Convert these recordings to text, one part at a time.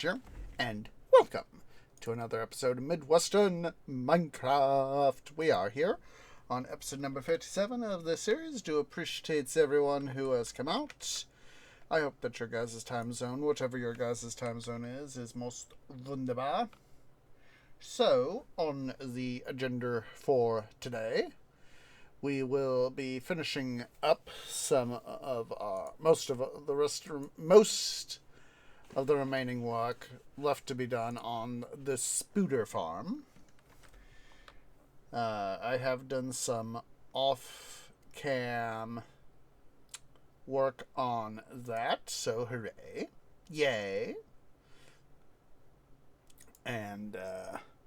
Here, and welcome to another episode of Midwestern Minecraft. We are here on episode number 57 of this series. Do appreciate everyone who has come out. I hope that your guys' time zone, whatever your guys' time zone is most wunderbar. So, on the agenda for today, we will be finishing up most of the remaining work left to be done on the Spooter farm. I have done some off-cam work on that, so hooray. Yay. And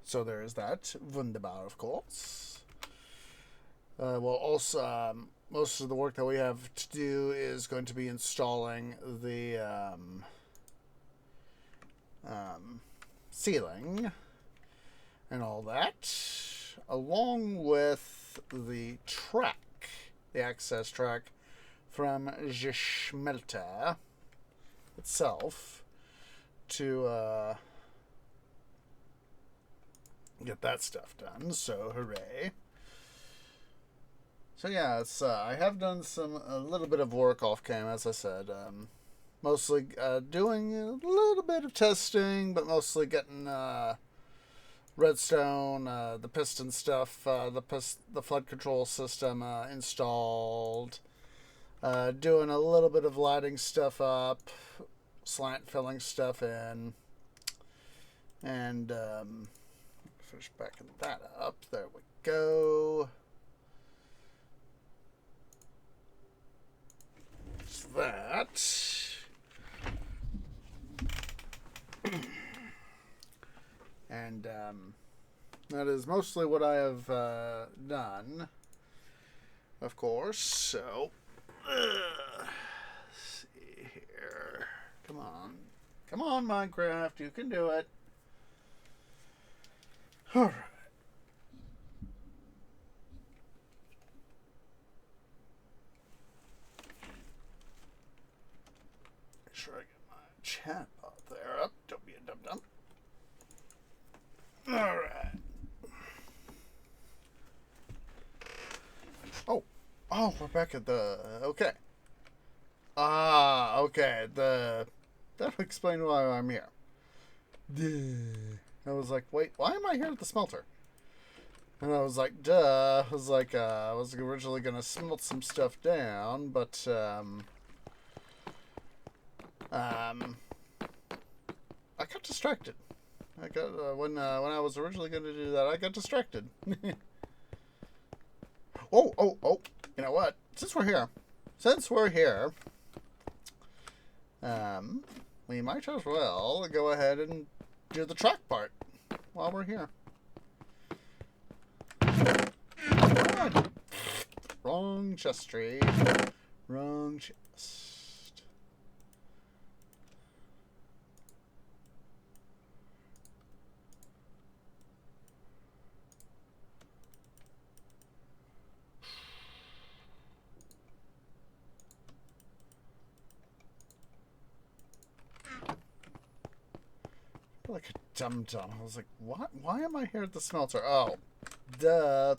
so there is that. Wunderbar, of course. Also, most of the work that we have to do is going to be installing the ceiling and all that, along with the access track from the Smelter itself to get that stuff done. So hooray. So yeah, I have done a little bit of work off cam, as I said. Mostly doing a little bit of testing, but mostly getting redstone, the piston stuff, the flood control system installed, doing a little bit of lighting stuff up, slant filling stuff in, and finish backing that up. There we go. That. And that is mostly what I have done, of course. So, let's see here. Come on, Minecraft, you can do it. All right. Make sure I get my chat out there up. Don't be a dum-dum. Alright. Oh, we're back at the... Okay. Okay. That'll explain why I'm here. I was like, wait, why am I here at the smelter? And I was like, duh. I was like, I was originally going to smelt some stuff down, but, I got distracted. I got when I was originally going to do that, I got distracted. Oh! You know what? Since we're here, we might as well go ahead and do the track part while we're here. Wrong chest tree. Wrong chest. Like a dum-dum. I was like, what? Why am I here at the smelter? Oh, duh.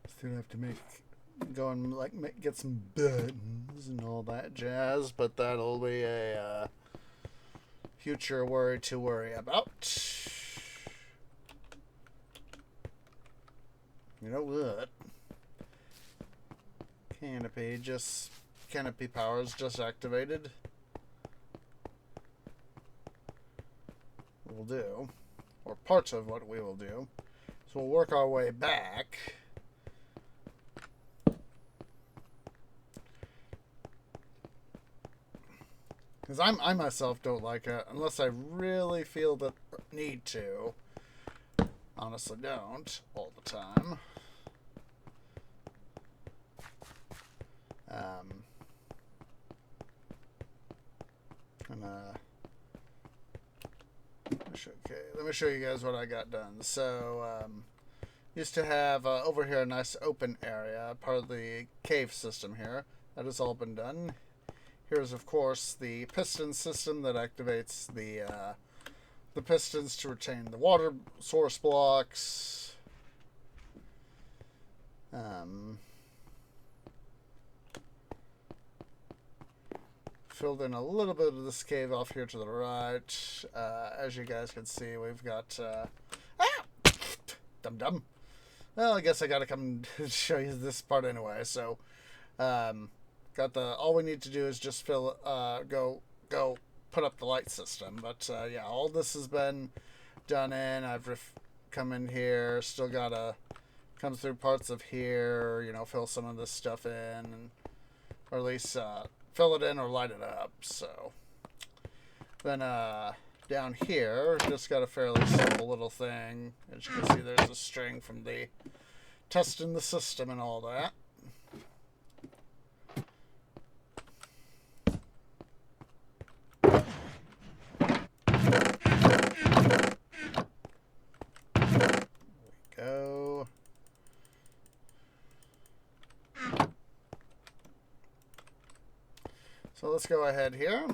Still have to go and get some buttons and all that jazz, but that'll be a future worry to worry about. You know what? Canopy power's just activated. We'll do, or parts of what we will do. So we'll work our way back. Because I myself don't like it unless I really feel the need to. Honestly don't all the time. Let me show you guys what I got done. So, used to have over here a nice open area, part of the cave system here. That has all been done. Here's, of course, the piston system that activates the pistons to retain the water source blocks. Filled in a little bit of this cave off here to the right. As you guys can see, we've got... Dum-dum. Well, I guess I gotta come show you this part anyway. So, got the... All we need to do is just go put up the light system. But, yeah, all this has been done in. I've come in here. Still gotta come through parts of here, you know, fill some of this stuff in. And, or at least... fill it in or light it up. So then down here, just got a fairly simple little thing. As you can see, there's a string from the testing the system and all that. There we go. So let's go ahead here.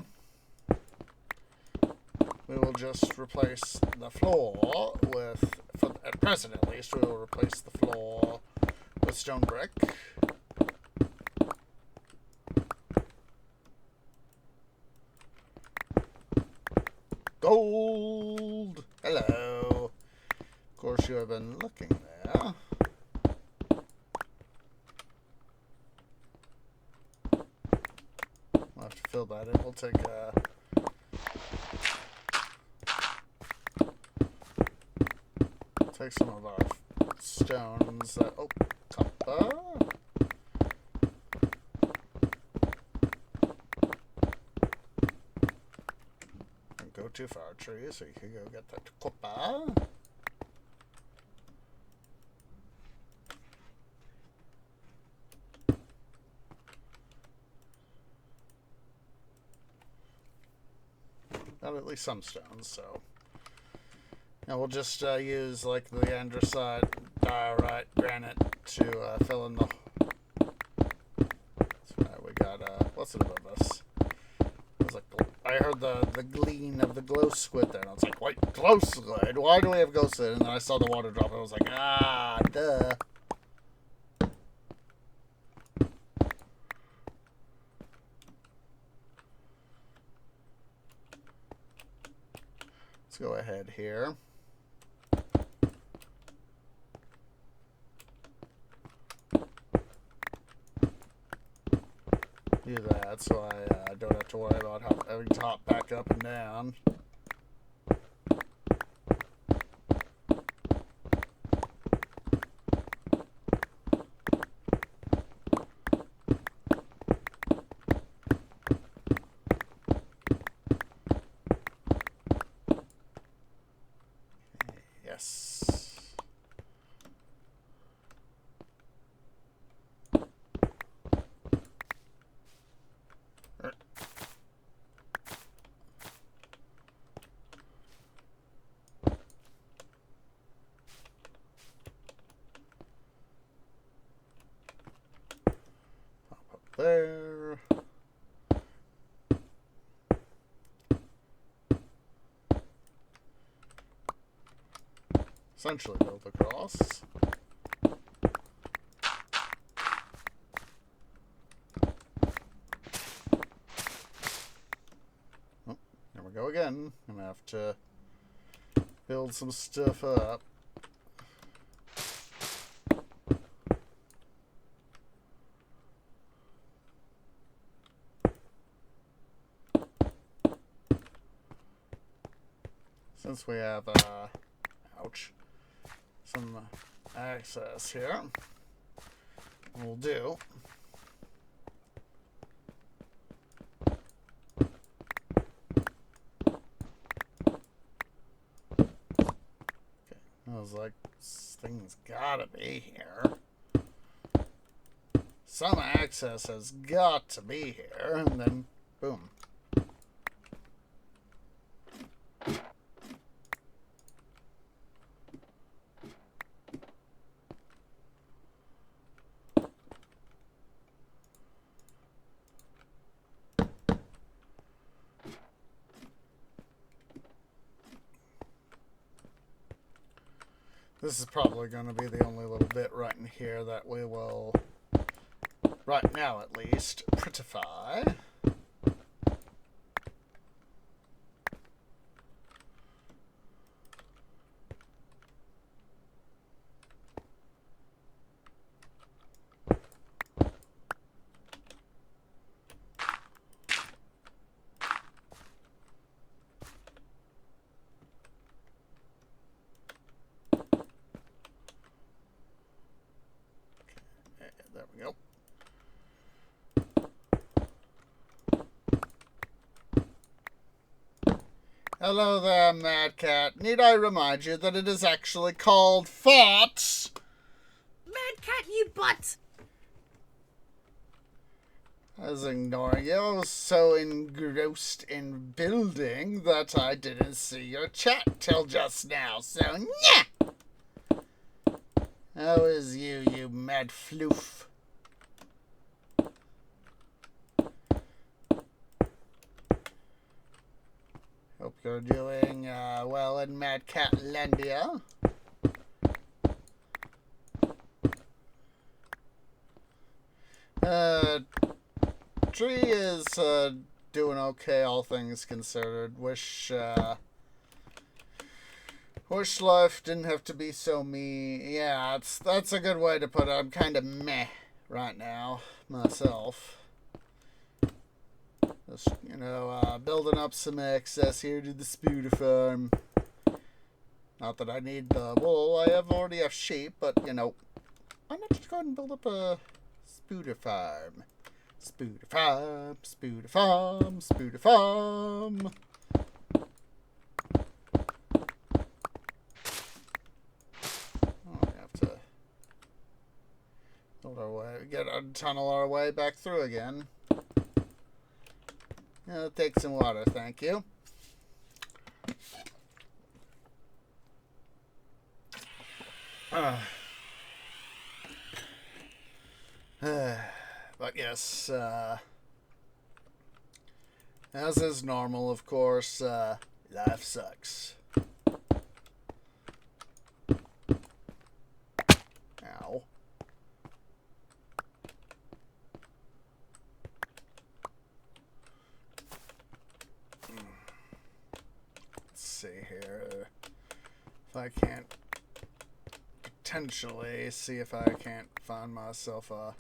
We will just replace the floor with, at present at least, we will replace the floor with stone brick. Gold! Hello! Of course you have been looking there. I'll have to fill that in. We'll take some of our stones. Oh, copper. Don't go too far, tree, so you can go get that copper. Not at least some stones, so. Now we'll just use like the andesite, diorite, granite to fill in the. We got what's it above us? It was like I heard the gleam of the glow squid there, and I was like, "What glow squid? Why do we have glow squid?" And then I saw the water drop, and I was like, "Ah, duh." Let's go ahead here. Do that so I don't have to worry about having to hop back up and down. Yes. There. Essentially build across. Oh, there we go again. I'm gonna have to build some stuff up. Since we have, ouch, some access here, we'll do. Okay, I was like, this thing's gotta be here. Some access has got to be here, and then, boom. This is probably going to be the only little bit right in here that we will, right now at least, prettify. There we go. Hello there, Mad Cat. Need I remind you that it is actually called farts? Mad Cat, you butt! I was ignoring you. I was so engrossed in building that I didn't see your chat till just now, so yeah! How is you, you mad floof? Hope you're doing well in Mad Catlandia. Tree is doing okay, all things considered. Wish life didn't have to be so me. Yeah, that's a good way to put it. I'm kind of meh right now myself. Just, building up some excess here to the spooder farm. Not that I need the wool. I already have sheep, but why not just go ahead and build up a spooder farm? Spooder farm, spooder farm, spooder farm. Get a tunnel our way back through again. It'll take some water, thank you. But yes, as is normal, of course, life sucks. Ow. See here, if I can't potentially see if I can't find myself a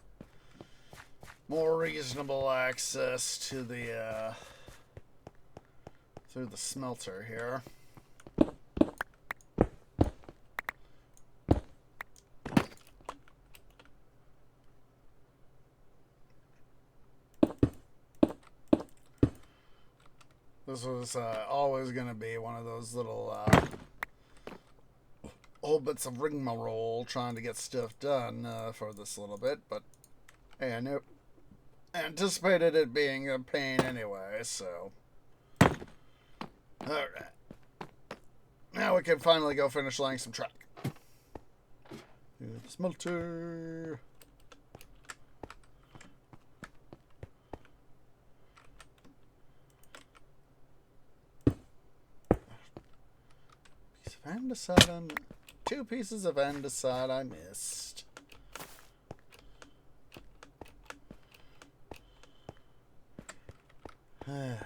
more reasonable access to the through the smelter here. This was always going to be one of those little old bits of rigmarole trying to get stuff done for this little bit, but hey, I knew, anticipated it being a pain anyway, so. Alright. Now we can finally go finish laying some track. Smelter. Andesite, two pieces of andesite I missed. This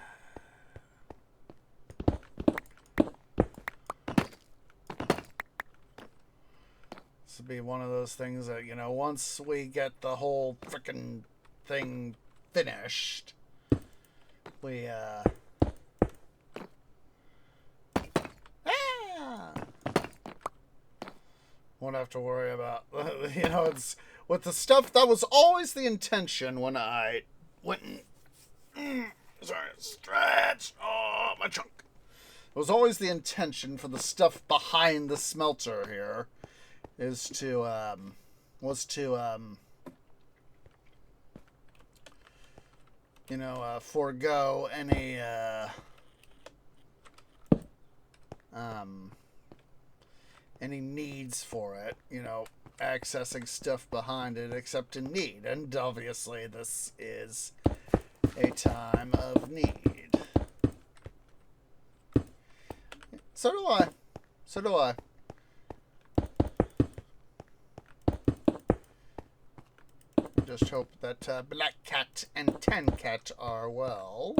would be one of those things that, once we get the whole frickin' thing finished, we, won't have to worry about, it's with the stuff that was always the intention when I went and, stretch, my trunk. It was always the intention for the stuff behind the smelter here is to, forego any needs for it, accessing stuff behind it except in need. And obviously this is a time of need. So do I. just hope that Black Cat and Tan Cat are well.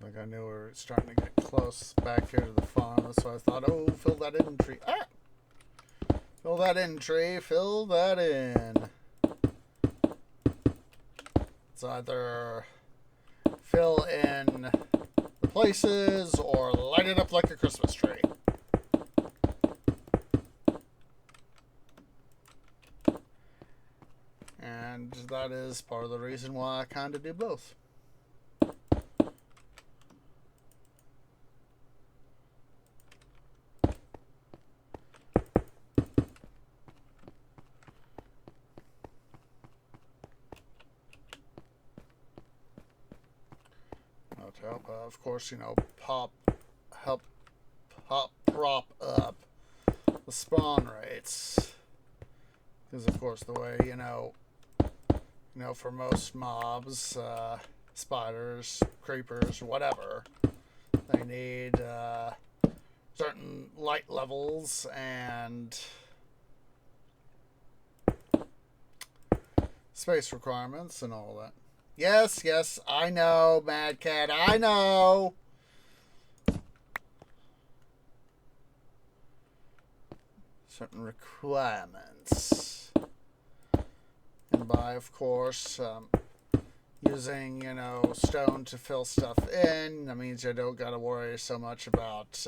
Like I knew we were starting to get close back here to the farm, so I thought, oh, fill that in tree. Ah! Fill that in tree, fill that in. It's either fill in the places or light it up like a Christmas tree. And that is part of the reason why I kind of do both. To help, of course, prop up the spawn rates. Because, of course, the way, for most mobs, spiders, creepers, whatever, they need certain light levels and space requirements and all that. Yes, I know, Mad Cat, I know. Certain requirements. And by, of course, using, stone to fill stuff in, that means you don't gotta worry so much about,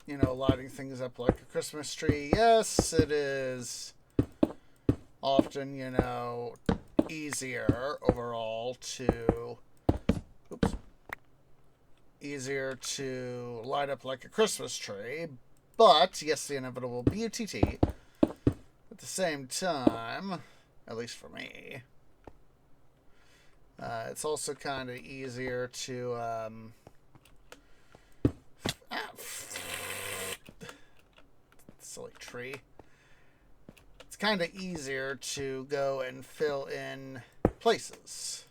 lighting things up like a Christmas tree. Yes, it is often, easier overall to light up like a Christmas tree, but yes, the inevitable BUTT. At the same time, at least for me, it's also kind of easier to silly tree. It's kind of easier to go and fill in places.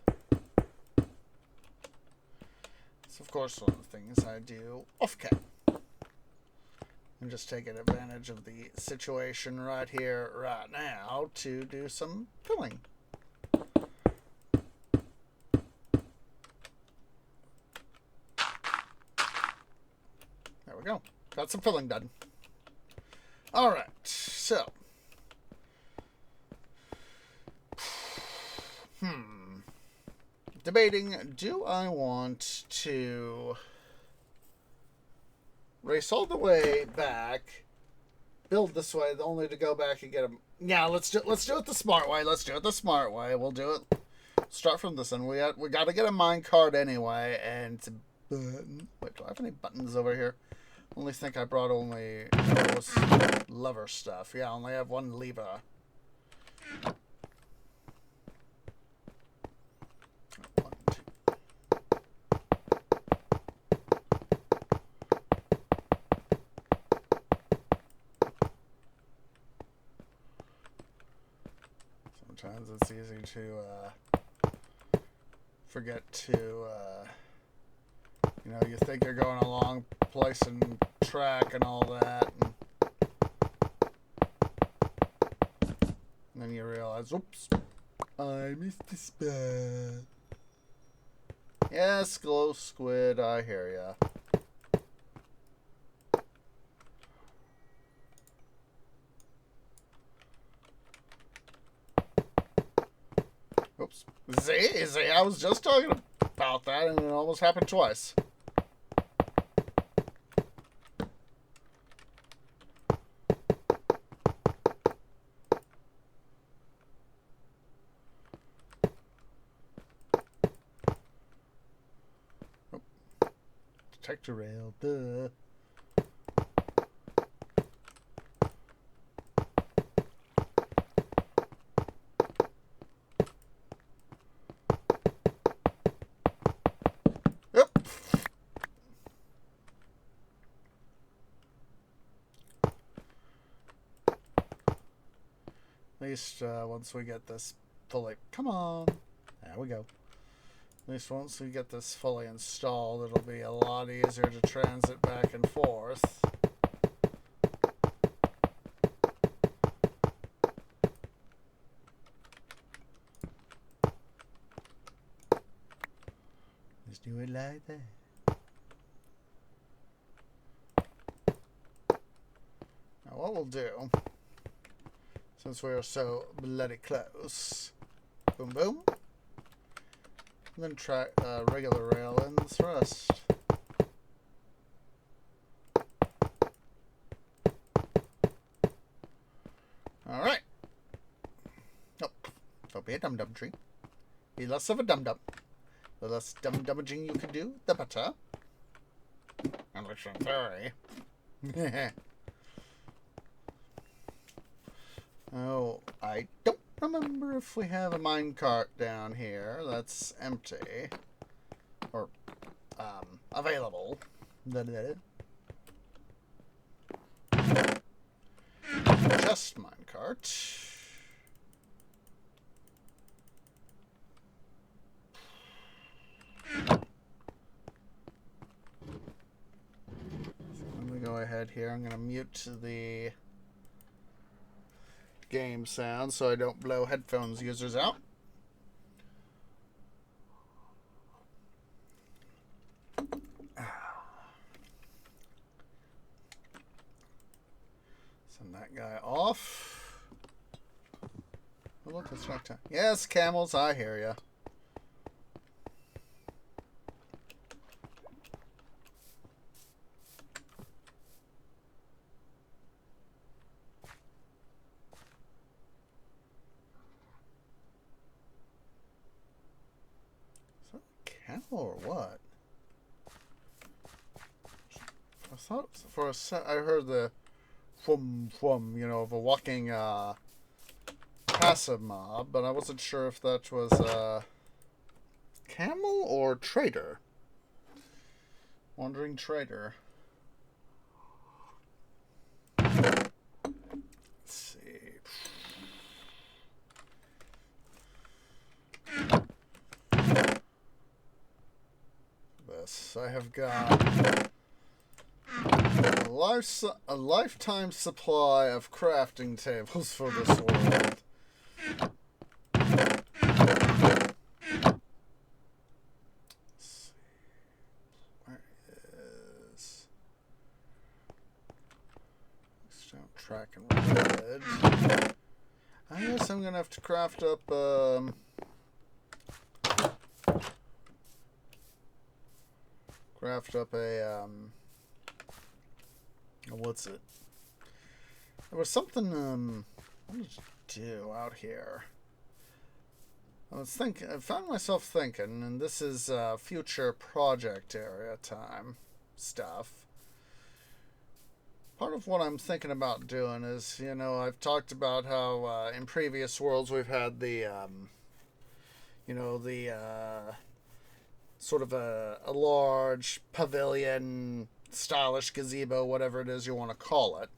It's, of course, one of the things I do off-cam. I'm just taking advantage of the situation right here, right now, to do some filling. There we go. Got some filling done. Alright, so... Debating, do I want to race all the way back, build this way, only to go back and get them? Yeah, let's do it the smart way. Let's do it the smart way. We'll do it. Start from this end. We got to get a minecart anyway, and wait, do I have any buttons over here? Only think I brought only those lever stuff. Yeah, I only have one lever. Sometimes it's easy to forget to, you think you're going along place and track and all that, and then you realize, oops, I missed the spot. Yes, glow squid, I hear ya. Oops. See, I was just talking about that and it almost happened twice. Protector rail, duh. Yep. At least once we get this fully... Come on. There we go. At least once we get this fully installed, it'll be a lot easier to transit back and forth. Let's do it like that. Now what we'll do, since we are so bloody close, boom boom, and then try regular rail in the thrust. Alright. Oh, don't be a dum-dum tree. Be less of a dum-dum. The less dum-dummaging you can do, the better. At least in theory. Oh, I don't remember if we have a minecart down here that's empty. Or, available. Just minecart. I'm going to go ahead here. I'm going to mute the game sound so I don't blow headphones users out. Send that guy off. Oh, look, it's right time. Yes, camels, I hear ya. Or what? I thought for a sec I heard the from you know, of a walking passive mob, but I wasn't sure if that was camel or trader. Wandering trader. Let's see. I have got a lifetime supply of crafting tables for this world. Let's see. Where is... Don't track and red. I guess I'm gonna have to craft up a what's it? There was something what did you do out here? I found myself thinking, and this is future project area time stuff. Part of what I'm thinking about doing is, you know, I've talked about how in previous worlds we've had the you know, the sort of a large pavilion, stylish gazebo, whatever it is you want to call it.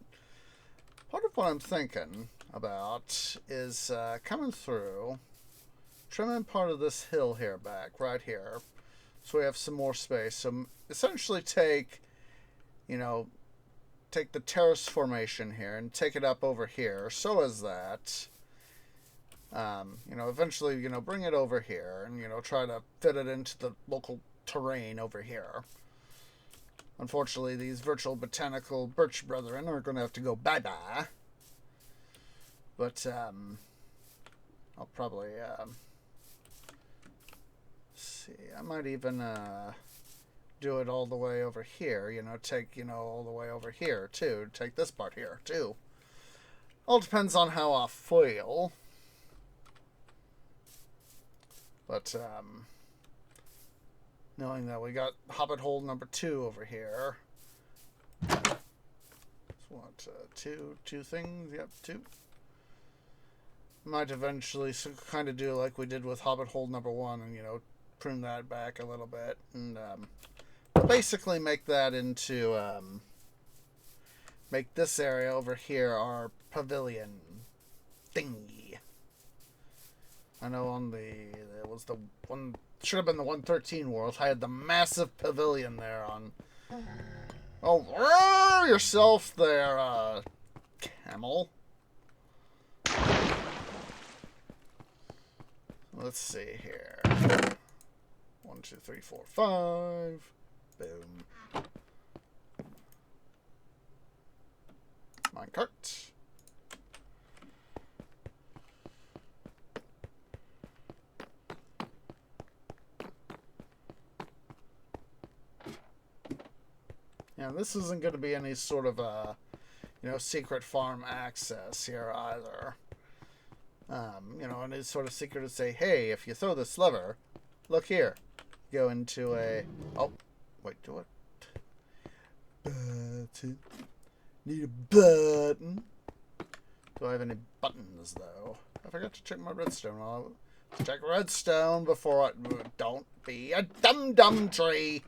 Part of what I'm thinking about is coming through, trimming part of this hill here back, right here, so we have some more space. So essentially take the terrace formation here and take it up over here, so as that eventually, bring it over here and, try to fit it into the local terrain over here. Unfortunately, these virtual botanical birch brethren are going to have to go bye-bye. But, I'll probably, see, I might even, do it all the way over here, take, all the way over here, too. Take this part here, too. All depends on how I feel. But, knowing that we got Hobbit hole number 2 over here. What, two things? Yep, 2. Might eventually kind of do like we did with Hobbit hole number 1 and, prune that back a little bit. And basically make that into, make this area over here our pavilion thingy. I know on there was the one, should have been the 113 world. I had the massive pavilion there on. Oh, roar yourself there, camel. Let's see here. 1, 2, 3, 4, 5. Boom. Minecart. Yeah, this isn't going to be any sort of secret farm access here either. Any sort of secret to say, hey, if you throw this lever, look here. Go into a... Oh, wait, do it. Button. Need a button. Do I have any buttons, though? I forgot to check my redstone. I'll check redstone before I... Don't be a dum-dum tree.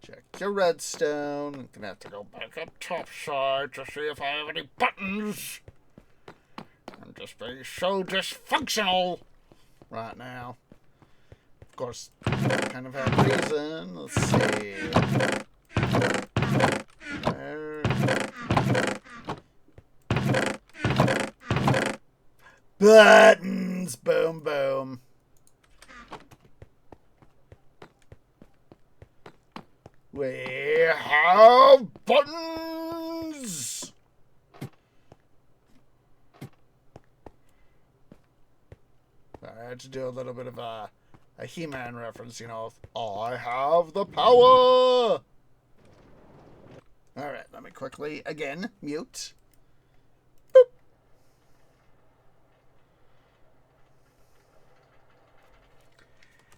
Check your redstone. I'm gonna have to go back up topside to see if I have any buttons. I'm just being so dysfunctional right now. Of course, I kind of have reason. Let's see. There. Buttons! Boom, boom. We have buttons! I had to do a little bit of a He-Man reference, I have the power! Alright, let me quickly, again, mute. Boop.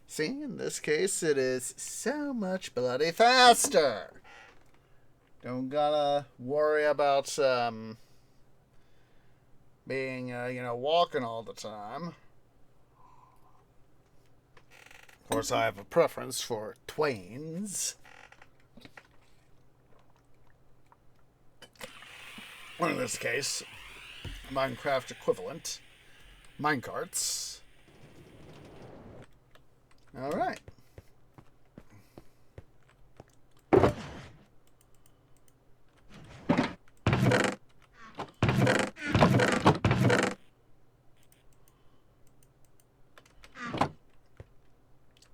See, in this case, it is so much bloody faster. Don't gotta worry about, being, walking all the time. Of course, I have a preference for twains. Or in this case, Minecraft equivalent. Minecarts. Alright.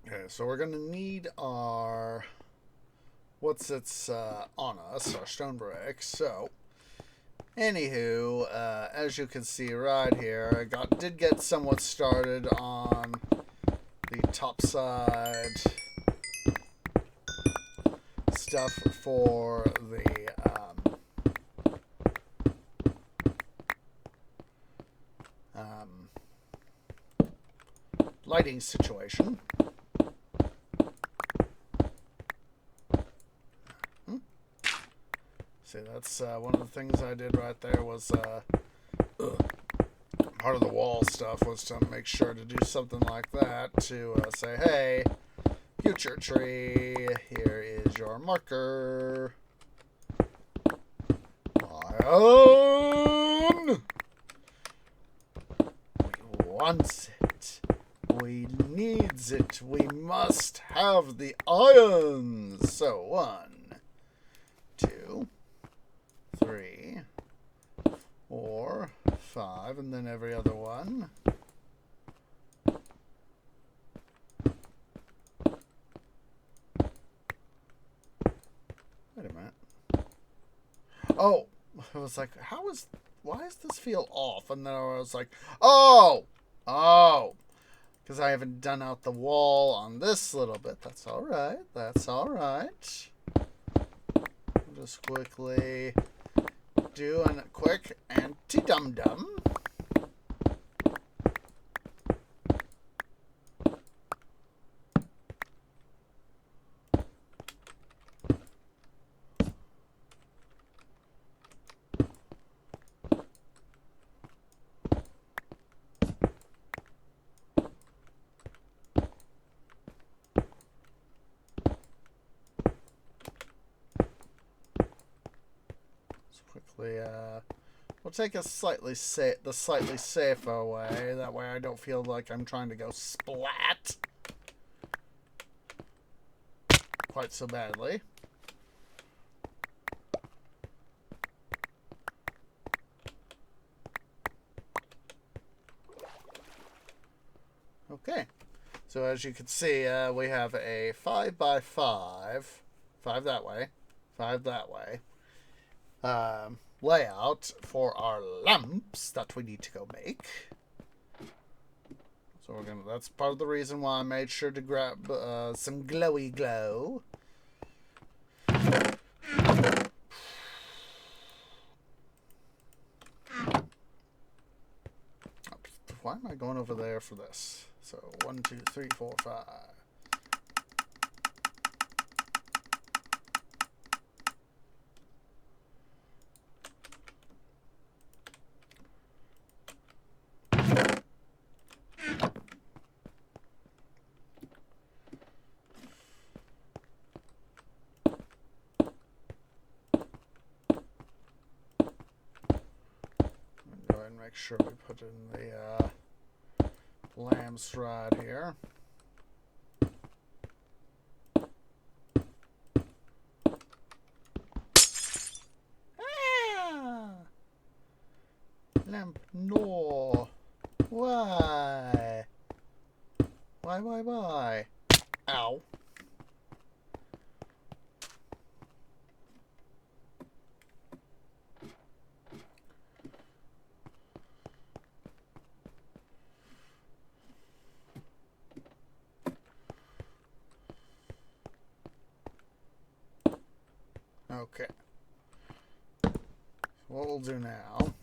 Okay, so we're going to need our... What's it's on us, our stone brick. So, anywho, as you can see right here, I did get somewhat started on the top side stuff for the lighting situation. See, that's one of the things I did right there was part of the wall stuff was to make sure to do something like that to say, hey, future tree, here is your marker. Iron! We wants it. We needs it. We must have the iron. So 1, 2, 3, 4, 5, and then every other one. Wait a minute. Oh, I was like, why does this feel off? And then I was like, oh, because I haven't done out the wall on this little bit. That's all right. That's all right. I'll just quickly do a quick anti-dum-dum. We'll take the slightly safer way. That way I don't feel like I'm trying to go splat quite so badly. Okay, so as you can see, we have a 5x5, 5 that way, 5 that way, layout for our lamps that we need to go make. So that's part of the reason why I made sure to grab some glowy glow. Why am I going over there for this? So 1, 2, 3, 4, 5. Go ahead and make sure we put in the lamb's rod here. Ah! Lamp, no. Why? Why? Ow. Okay. So what we'll do now.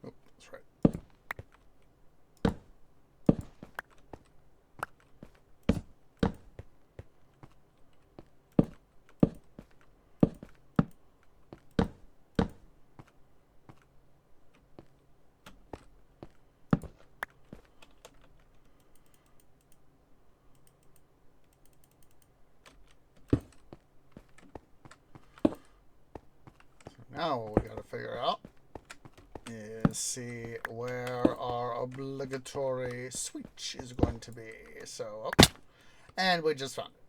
Oh, that's right. Now what we got to figure out is see where our obligatory switch is going to be. So, up. And we just found it.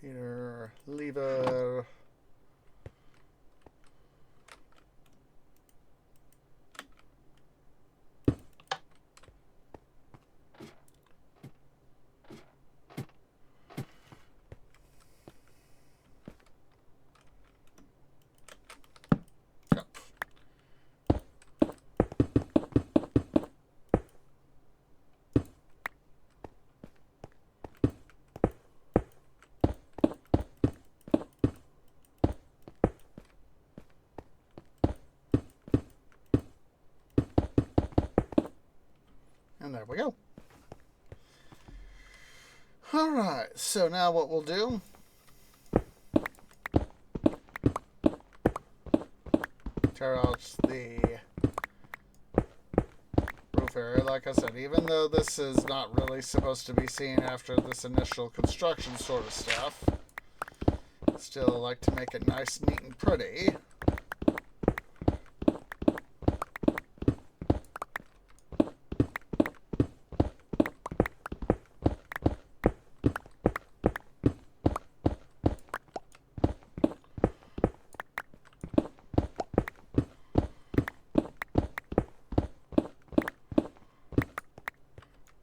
Peter, lever. And there we go. Alright, so now what we'll do, tear out the roof area. Like I said, even though this is not really supposed to be seen after this initial construction sort of stuff, I still like to make it nice, neat, and pretty.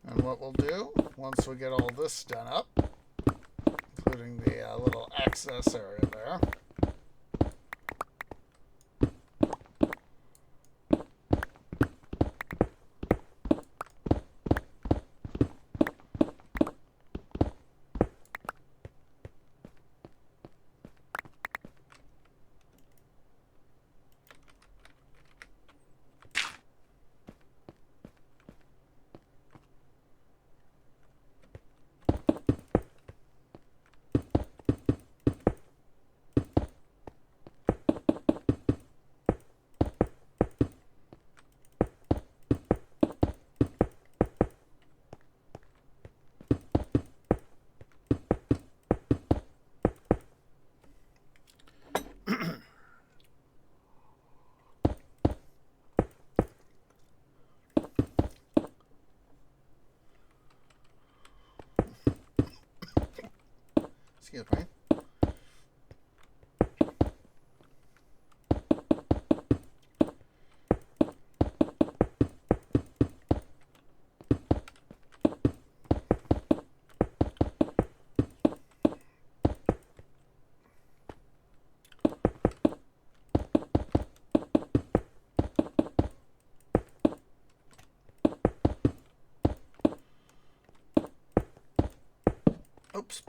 And what we'll do, once we get all this done up, including the little access area there, Excuse me. Oops.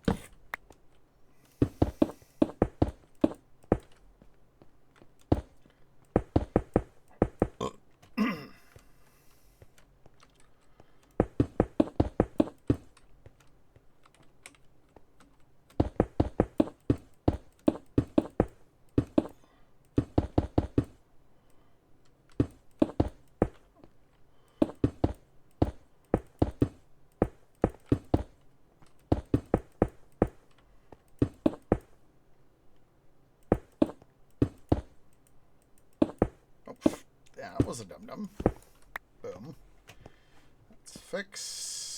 Yeah, that was a dum-dum. Boom. That's fixed.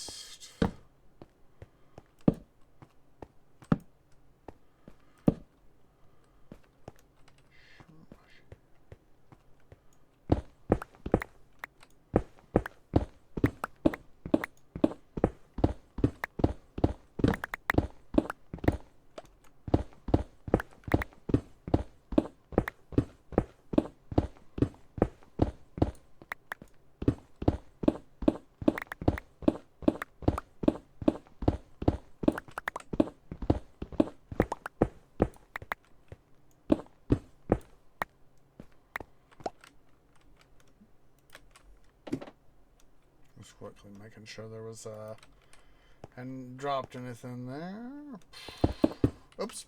Just quickly making sure there was hadn't dropped anything there. Oops.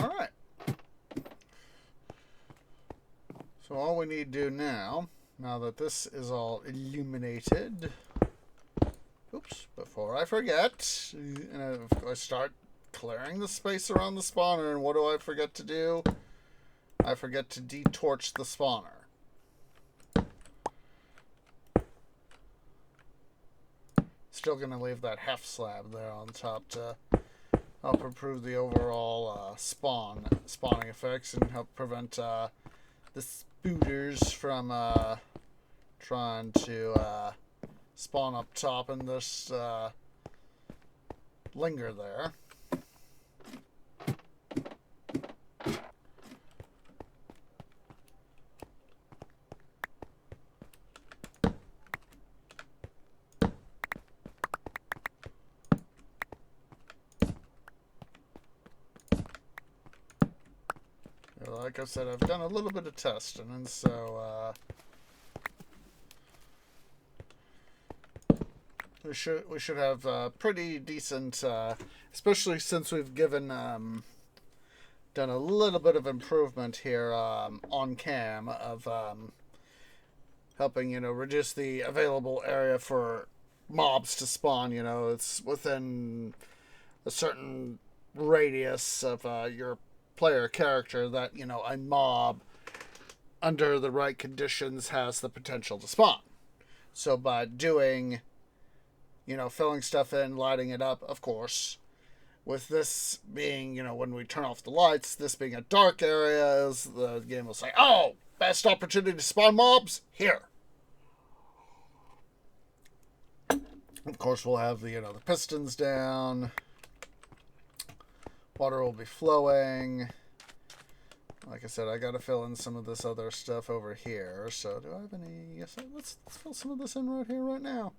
Alright. So all we need to do now that this is all illuminated, oops, before I forget, I start clearing the space around the spawner, and what do I forget to do? I forget to detorch the spawner. Still going to leave that half slab there on top to help improve the overall spawning effects and help prevent the spooters from trying to spawn up top and just linger there. Like I said, I've done a little bit of testing, and so we should have pretty decent, especially since we've given done a little bit of improvement here on cam of helping reduce the available area for mobs to spawn. It's within a certain radius of your player character that a mob under the right conditions has the potential to spawn. So by doing filling stuff in, lighting it up, of course, with this being when we turn off the lights, this being a dark area, the game will say, oh, best opportunity to spawn mobs here. Of course, we'll have the pistons down. Water will be flowing. Like I said, I gotta fill in some of this other stuff over here. So do I have any? Yes, let's fill some of this in right here, right now.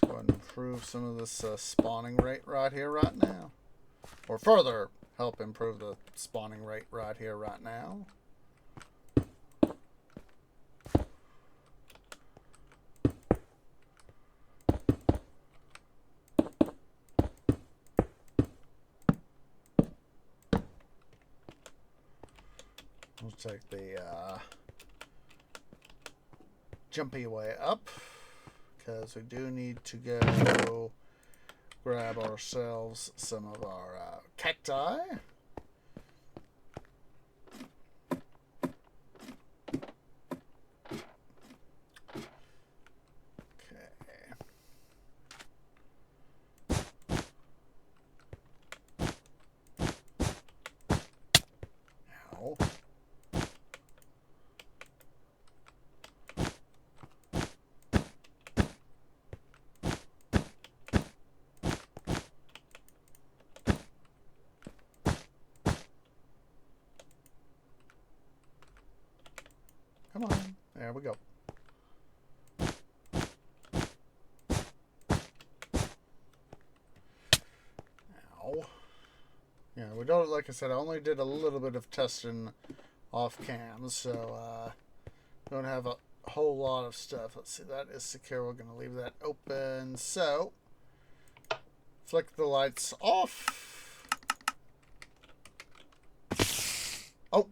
Let's go ahead and improve some of this spawning rate right here, right now. Or further help improve the spawning rate right here, right now. We'll take the jumpy way up, because we do need to go grab ourselves some of our cacti. Okay. Ow. Come on. There we go. Ow. Yeah, we don't, like I said, I only did a little bit of testing off cam, so don't have a whole lot of stuff. Let's see, that is secure. We're going to leave that open. So, flick the lights off. Oh,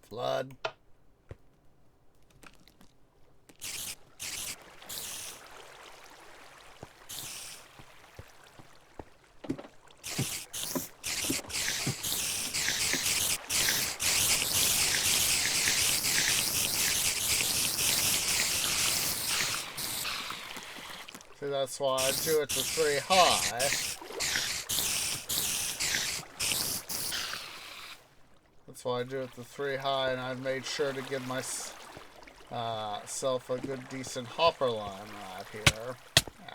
flood. See, that's why I do it to 3 high. That's why I do it to 3 high, and I've made sure to give myself a good, decent hopper line right here.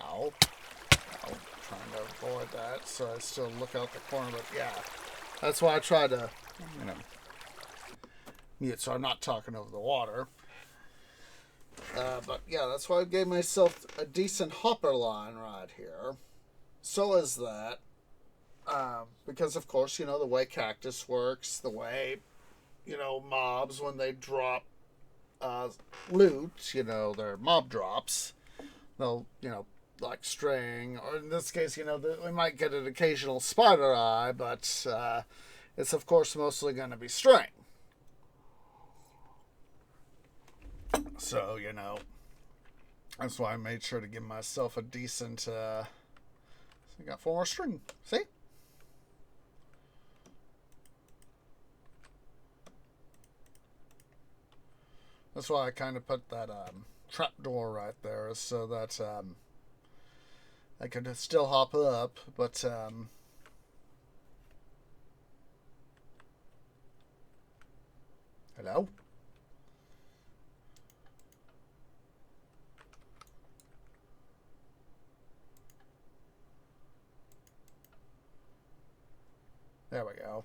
Ow. Ow. Trying to avoid that, so I still look out the corner, but yeah. That's why I try to, mute so I'm not talking over the water. But yeah, that's why I gave myself a decent hopper line right here. So is that. Because, of course, the way cactus works, the way, mobs, when they drop loot, their mob drops, they'll, like string, or in this case, we might get an occasional spider eye, but it's, of course, mostly going to be string. So, that's why I made sure to give myself a decent, so I got 4 more string. See? That's why I kind of put that trapdoor right there, so that I could still hop up, but hello? There we go.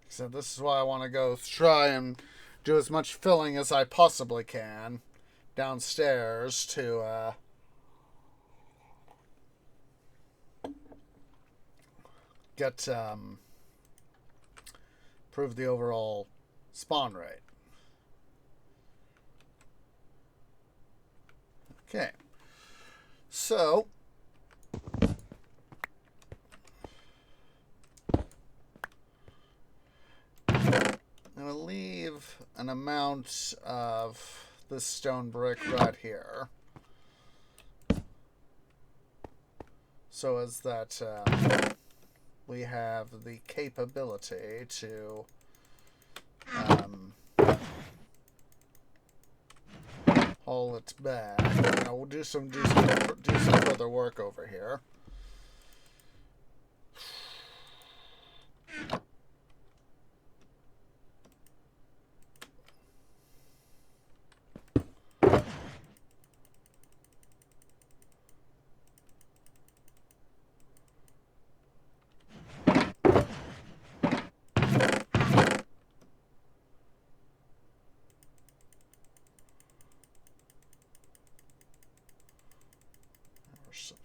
So this is why I want to go try and do as much filling as I possibly can downstairs to get improve the overall spawn rate. Okay. So I'm going to leave an amount of this stone brick right here, so as that we have the capability to haul it back. We'll do some further work over here.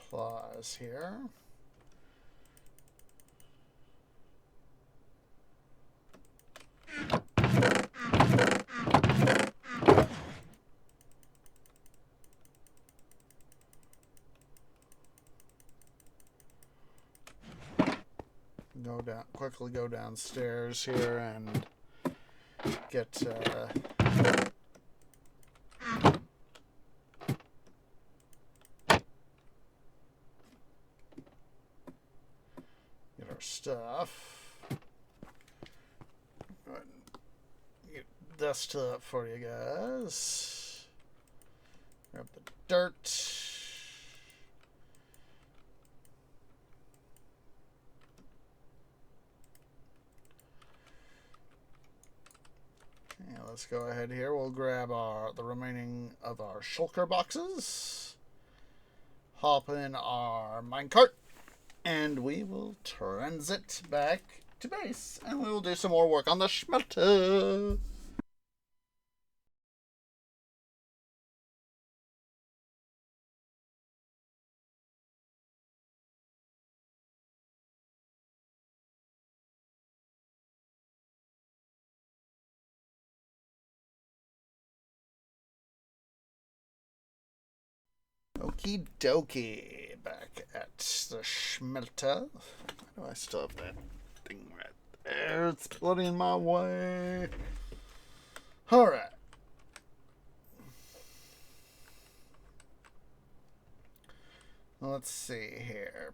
supplies here. Quickly go downstairs here and get our stuff. Go ahead and get dust up for you guys. Grab the dirt. Yeah, let's go ahead here. We'll grab the remaining of our shulker boxes. Hop in our minecart. And we will transit back to base. And we will do some more work on the smelter. Okie dokie. Back at the smelter. Why do I still have that thing right there? It's bloody in my way. Alright. Let's see here.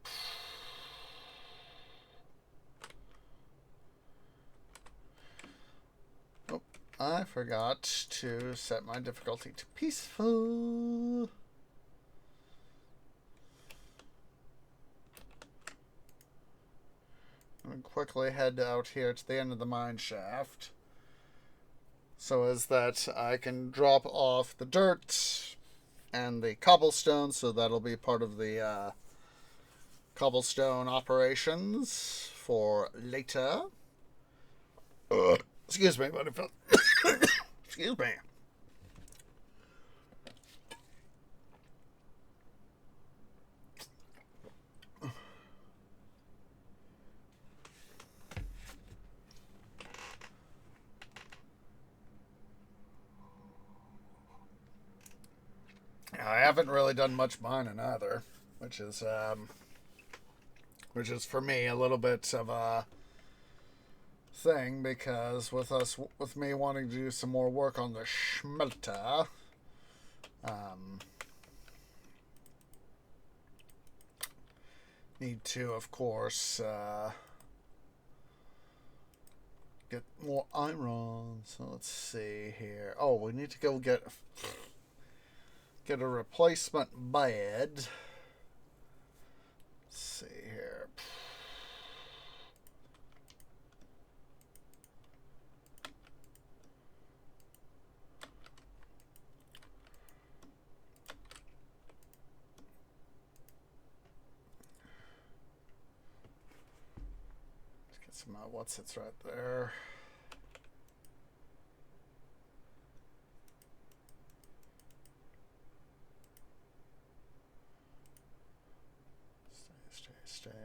Oh, I forgot to set my difficulty to peaceful. I'm going to quickly head out here to the end of the mine shaft so as that I can drop off the dirt and the cobblestone, so that'll be part of the cobblestone operations for later. Excuse me, buddy. Excuse me. I haven't really done much mining either, which is for me a little bit of a thing, because with me wanting to do some more work on the smelter, need to, of course, get more iron. So let's see here. Oh, we need to go get a replacement bed. Let's see here. Let's get some what's it's right there.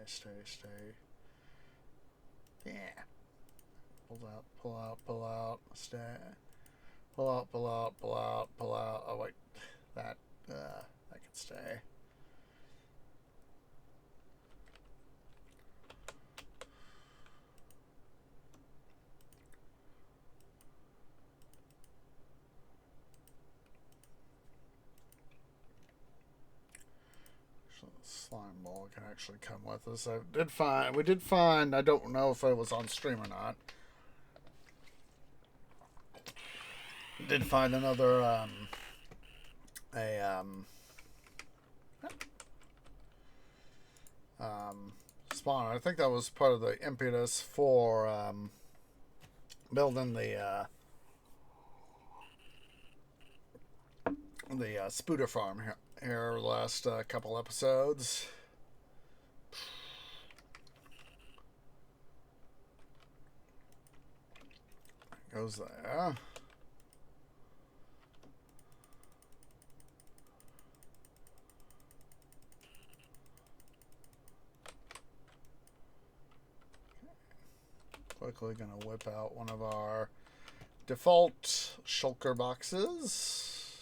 Stay. Yeah. Pull out. Stay. Pull out. Oh wait, that can stay. Slime ball can actually come with us. We did find, I don't know if it was on stream or not. We did find another, spawner. I think that was part of the impetus for, building the spooter farm here last couple episodes. Goes there. quickly going to whip out one of our default shulker boxes.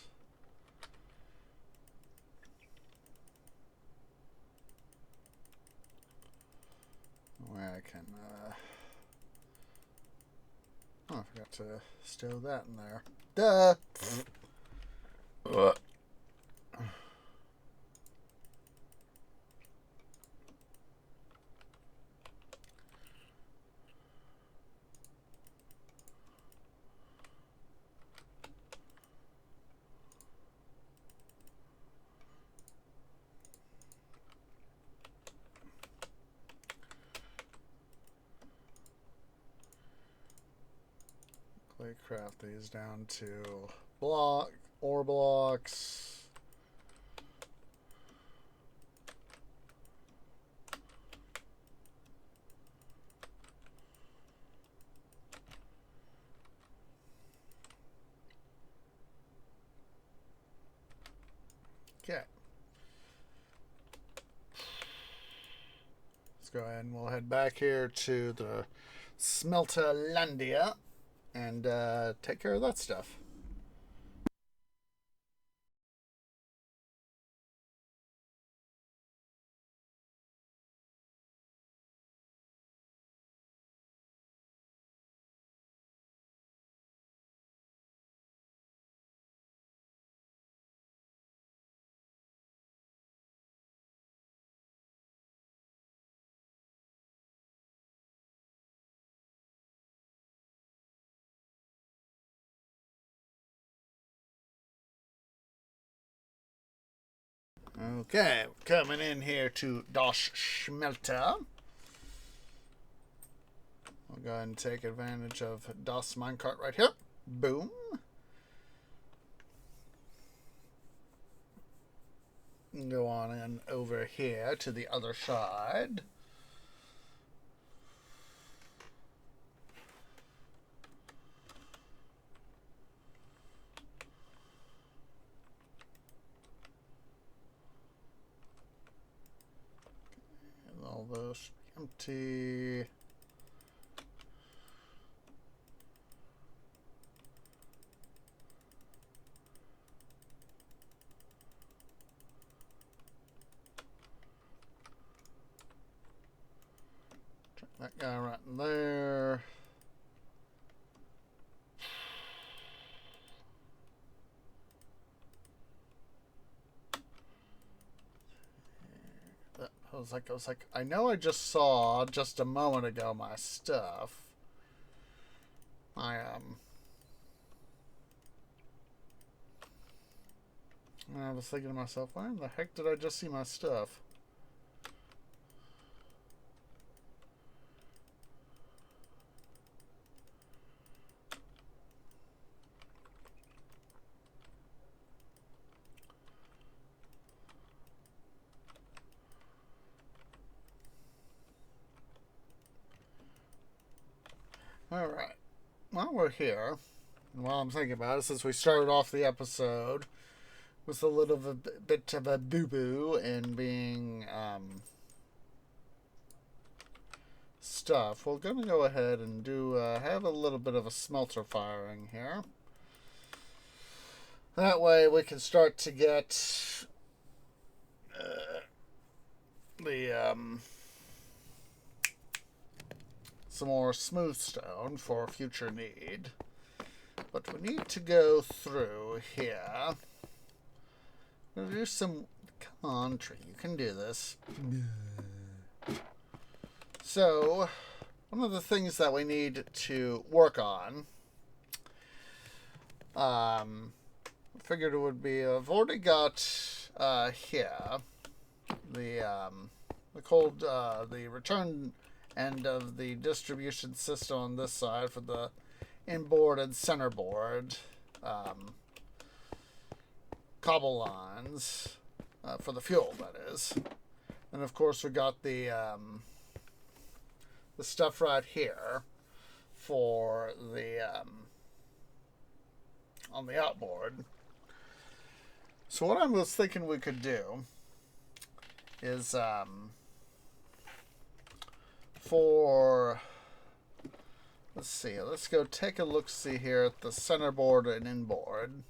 Where I can, oh, I forgot to stow that in there. Duh! Craft these down to ore blocks. Okay. Let's go ahead and we'll head back here to the Smelterlandia and take care of that stuff. Okay, coming in here to Das Smelter. I'll go ahead and take advantage of Das minecart right here. Boom. And go on in over here to the other side. All those empty. Check that guy right in there. I was like, I know I just saw just a moment ago my stuff. I was thinking to myself, why in the heck did I just see my stuff? Alright, while we're here, and while I'm thinking about it, since we started off the episode with a little bit of a boo-boo and being stuff, we're going to go ahead and do have a little bit of a smelter firing here. That way we can start to get some more smooth stone for future need. But we need to go through here. We're going to do some... Come on, tree. You can do this. So, one of the things that we need to work on... figured it would be... I've already got here the return end of the distribution system on this side for the inboard and centerboard cobble lines for the fuel, that is. And of course we got the stuff right here for the on the outboard. So what I was thinking we could do is for let's see. Let's go take a look-see here at the centerboard and inboard.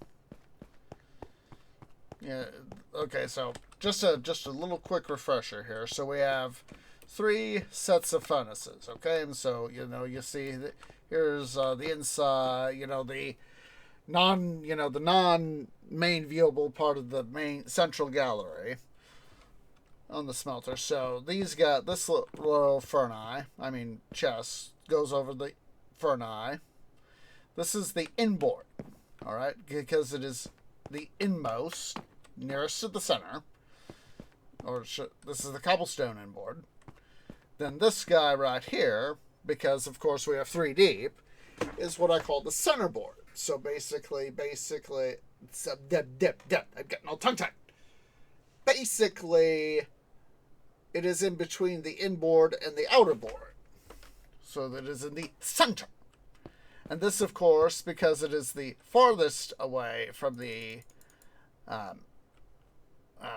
Yeah. Okay. So just a little quick refresher here. So we have 3 sets of furnaces. Okay, and so you see that here's the inside. The non-main viewable part of the main central gallery on the smelter. So these got this little chest goes over the furnace. This is the inboard, all right, because it is the inmost, nearest to the center. This is the cobblestone inboard. Then this guy right here, because of course we have 3 deep, is what I call the centerboard. So basically, it's I'm getting all tongue-tied. Basically, it is in between the inboard and the outer board. So that it is in the center. And this, of course, because it is the farthest away from the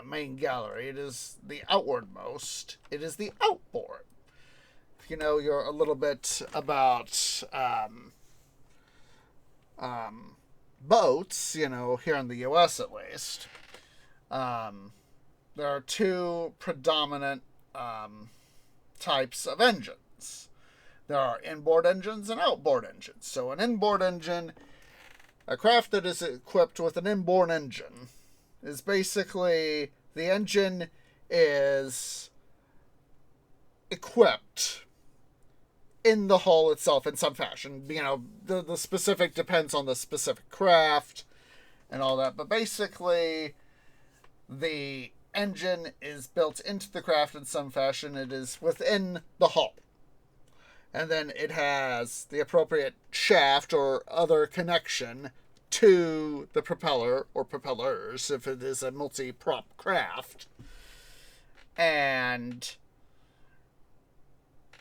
main gallery, it is the outwardmost. It is the outboard. If you know you're a little bit about boats, here in the U.S. at least, there are 2 predominant types of engines. There are inboard engines and outboard engines. So an inboard engine, a craft that is equipped with an inboard engine, is basically the engine is equipped in the hull itself in some fashion. The specific depends on the specific craft and all that. But basically, the engine is built into the craft in some fashion. It is within the hull. And then it has the appropriate shaft or other connection to the propeller or propellers if it is a multi-prop craft. And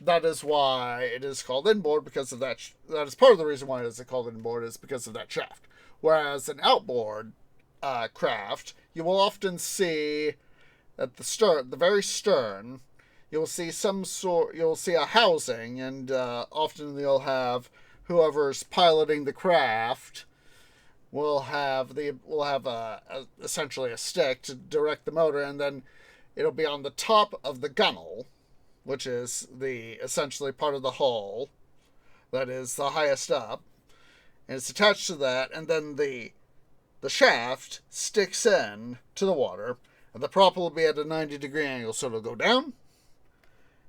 that is why it is called inboard, because of that. That is part of the reason why it is called inboard, is because of that shaft. Whereas an outboard craft, you will often see at the very stern, you'll see a housing, and often you'll have whoever's piloting the craft will have essentially a stick to direct the motor, and then it'll be on the top of the gunnel, which is essentially part of the hull that is the highest up, and it's attached to that, and then the shaft sticks in to the water, and the prop will be at a 90-degree angle, so it'll go down.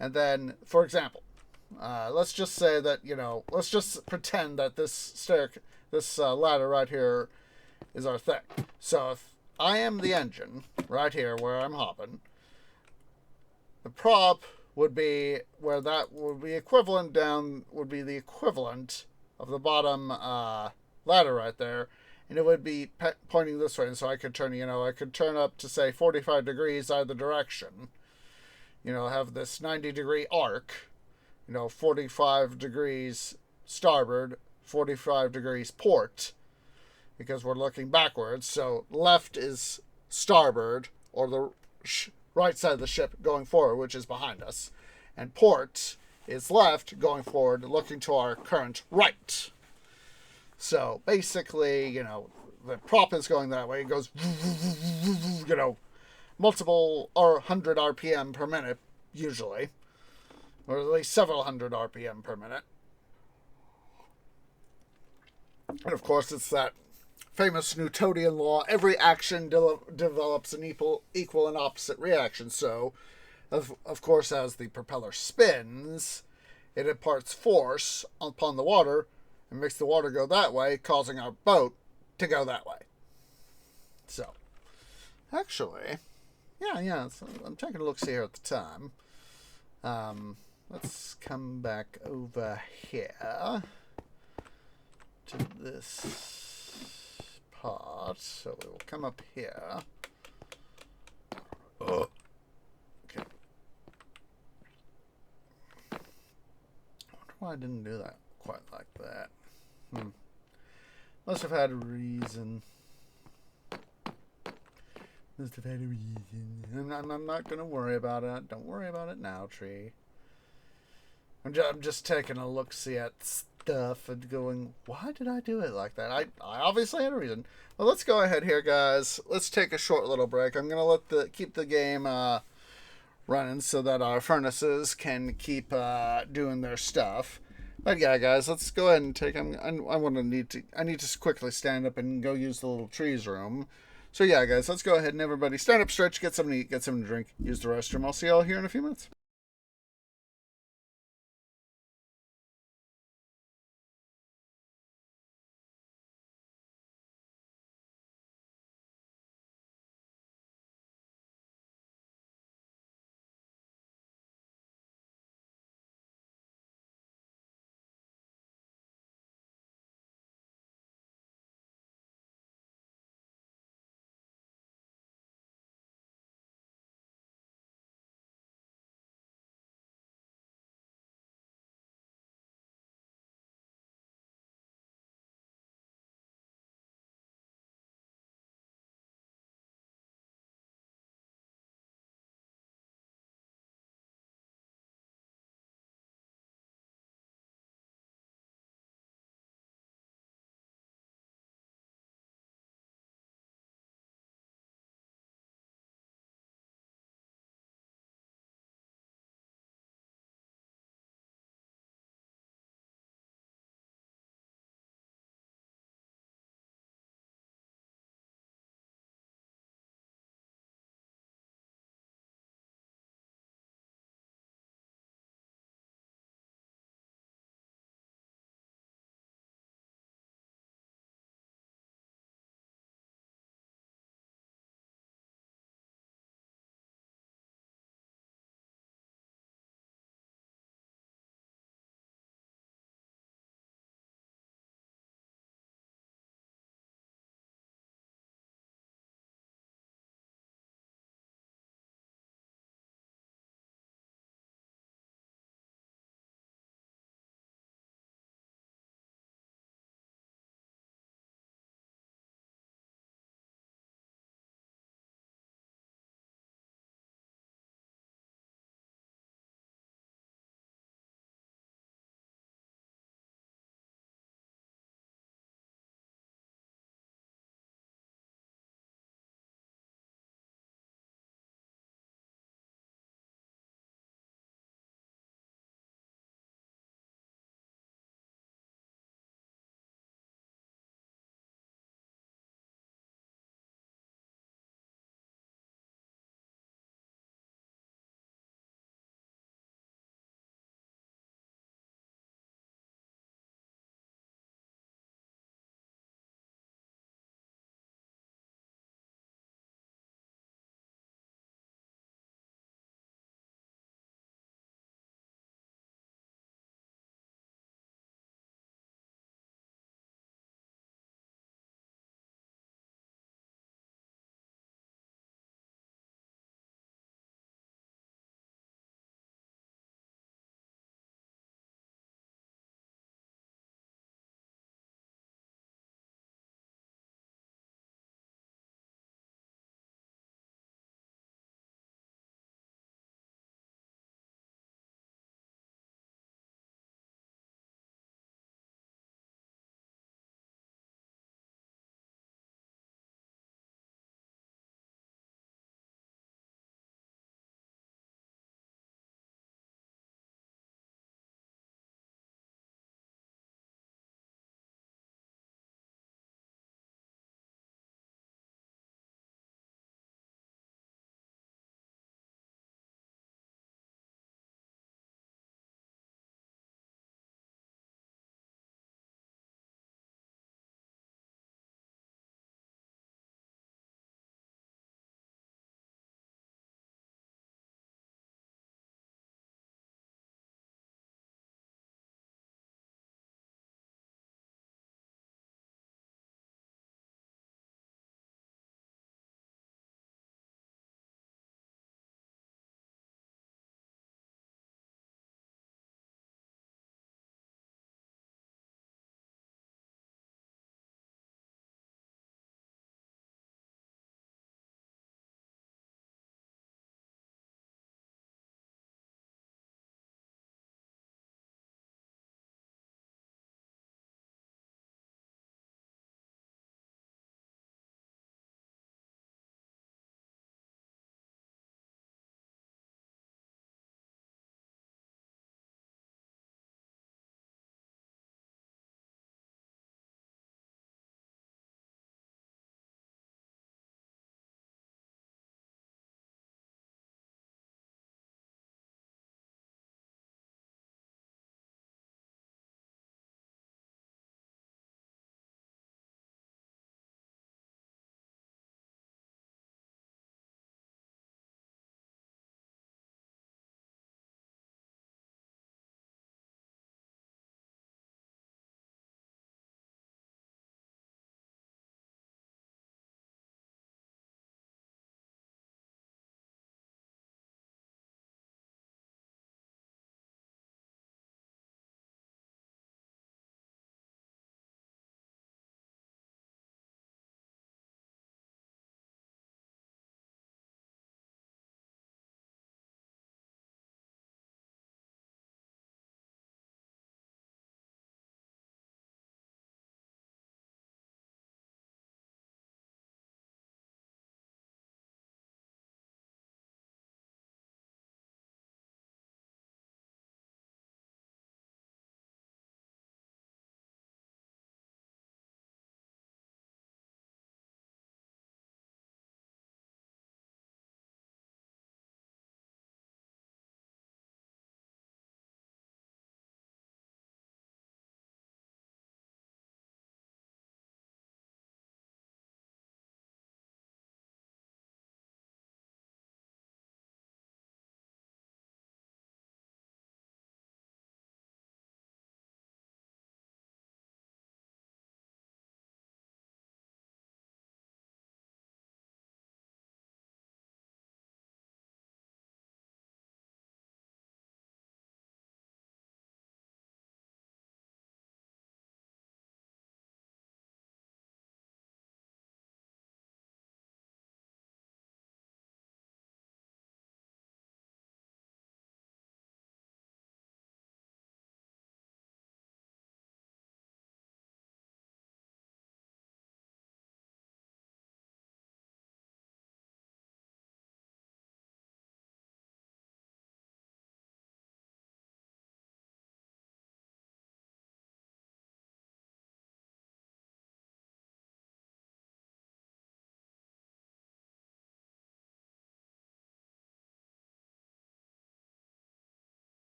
And then, for example, let's just say that, let's just pretend that this ladder right here is our thing. So if I am the engine right here where I'm hopping, the prop would be where that would be equivalent would be the equivalent of the bottom ladder right there. And it would be pointing this way. And so I could turn up to, say, 45 degrees either direction. Have this 90-degree arc, 45 degrees starboard, 45 degrees port, because we're looking backwards. So left is starboard, or the right side of the ship going forward, which is behind us. And port is left going forward, looking to our current right. So basically, the prop is going that way. It goes, multiple or 100 RPM per minute, usually. Or at least several hundred RPM per minute. And of course, it's that famous Newtonian law: every action develops an equal and opposite reaction. So, of course, as the propeller spins, it imparts force upon the water and makes the water go that way, causing our boat to go that way. So, actually, yeah. So I'm taking a look-see here at the time. Let's come back over here to this part. So we will come up here. Okay. I wonder why I didn't do that quite like that. Must have had a reason. I'm not going to worry about it. Don't worry about it now, Tree. I'm just taking a look-see at stuff and going, why did I do it like that? I obviously had a reason. Well, let's go ahead here, guys. Let's take a short little break. I'm gonna keep the game running so that our furnaces can keep doing their stuff. But yeah, guys, let's go ahead and take. I need to quickly stand up and go use the little trees room. So yeah, guys, let's go ahead and everybody stand up, stretch, get something to eat, get something to drink, use the restroom. I'll see y'all here in a few minutes.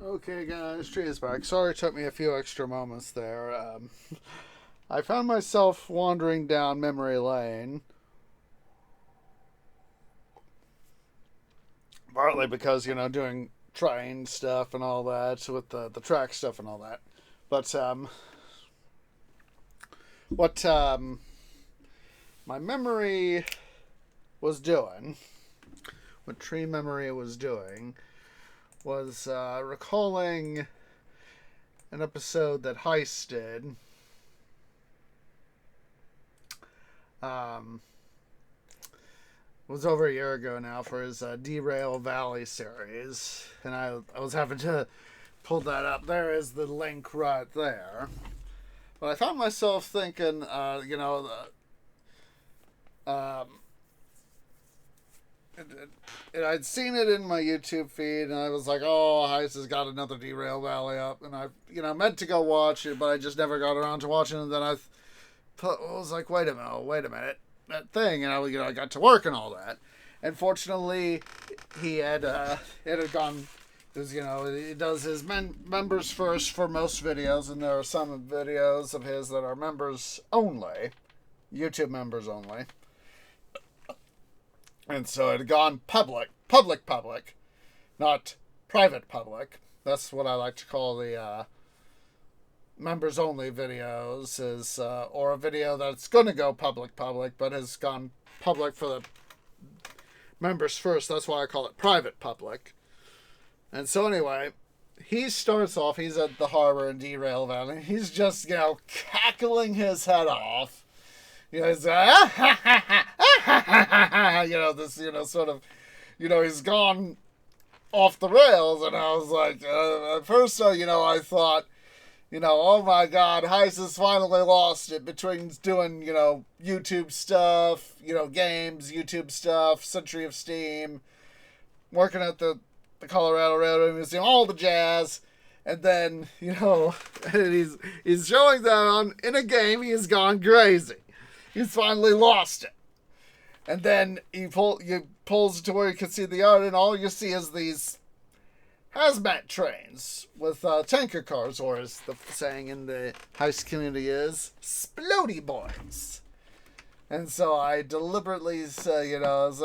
Okay, guys, Tree is back. Sorry it took me a few extra moments there. I found myself wandering down memory lane. Partly because, doing train stuff and all that, with the track stuff and all that. But, what, my memory was doing, what Tree Memory was doing, was recalling an episode that Heist did. It was over a year ago now for his Derail Valley series, and I was having to pull that up. There is the link right there. But I found myself thinking, I'd seen it in my YouTube feed, and I was like, "Oh, Heist has got another Derail Valley up," and I, meant to go watch it, but I just never got around to watching it. And then I was like, "Wait a minute, that thing," and I got to work and all that. And fortunately, he had it had gone. Because, he does his members first for most videos, and there are some videos of his that are members only, YouTube members only. And so it had gone public, not private public. That's what I like to call the members only videos, is or a video that's going to go public, but has gone public for the members first. That's why I call it private public. And so anyway, he starts off, he's at the harbor in Derail Valley. He's just, cackling his head off. He's this, sort of, he's gone off the rails. And I was like, at first, I thought, oh my God, Heist has finally lost it between doing, YouTube stuff, games, YouTube stuff, Century of Steam, working at the Colorado Railroad Museum, all the jazz, and then, and he's showing that in a game he's gone crazy. He's finally lost it. And then he pulls it to where you can see the yard, and all you see is these hazmat trains with tanker cars, or as the saying in the Heist community is, Splody Boys. And so I deliberately said, as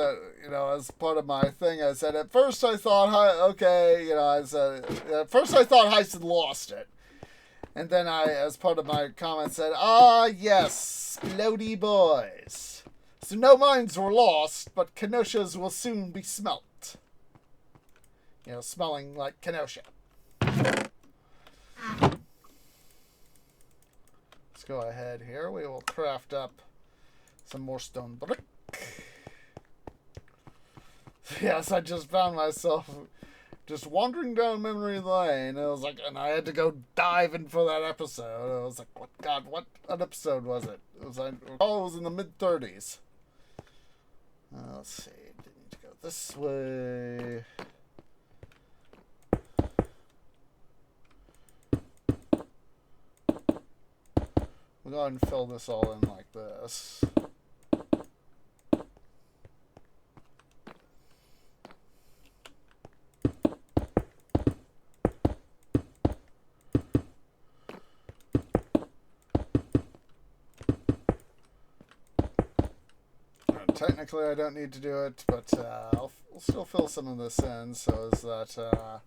part of my thing, I said, at first I thought, at first I thought Heist had lost it. And then I, as part of my comment, said, yes, Splody Boys. So no mines were lost, but Kenosha's will soon be smelt. Smelling like Kenosha. Let's go ahead here. We will craft up some more stone brick. Yes, I just found myself just wandering down memory lane. And I had to go dive in for that episode. I was like, what episode was it? It was in the mid-30s. Let's see. Didn't need to go this way. We'll go ahead and fill this all in like this. Technically, I don't need to do it, but I'll still fill some of this in, so is that,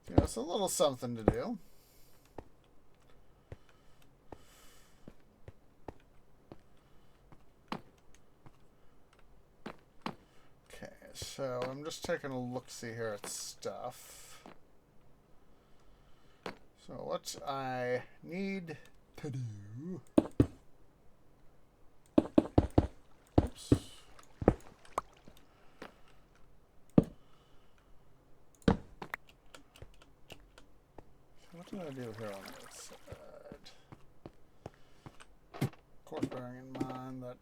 it's a little something to do. Okay, so I'm just taking a look-see here at stuff. So what I need to do... What did I do here on this side? Of course, bearing in mind that,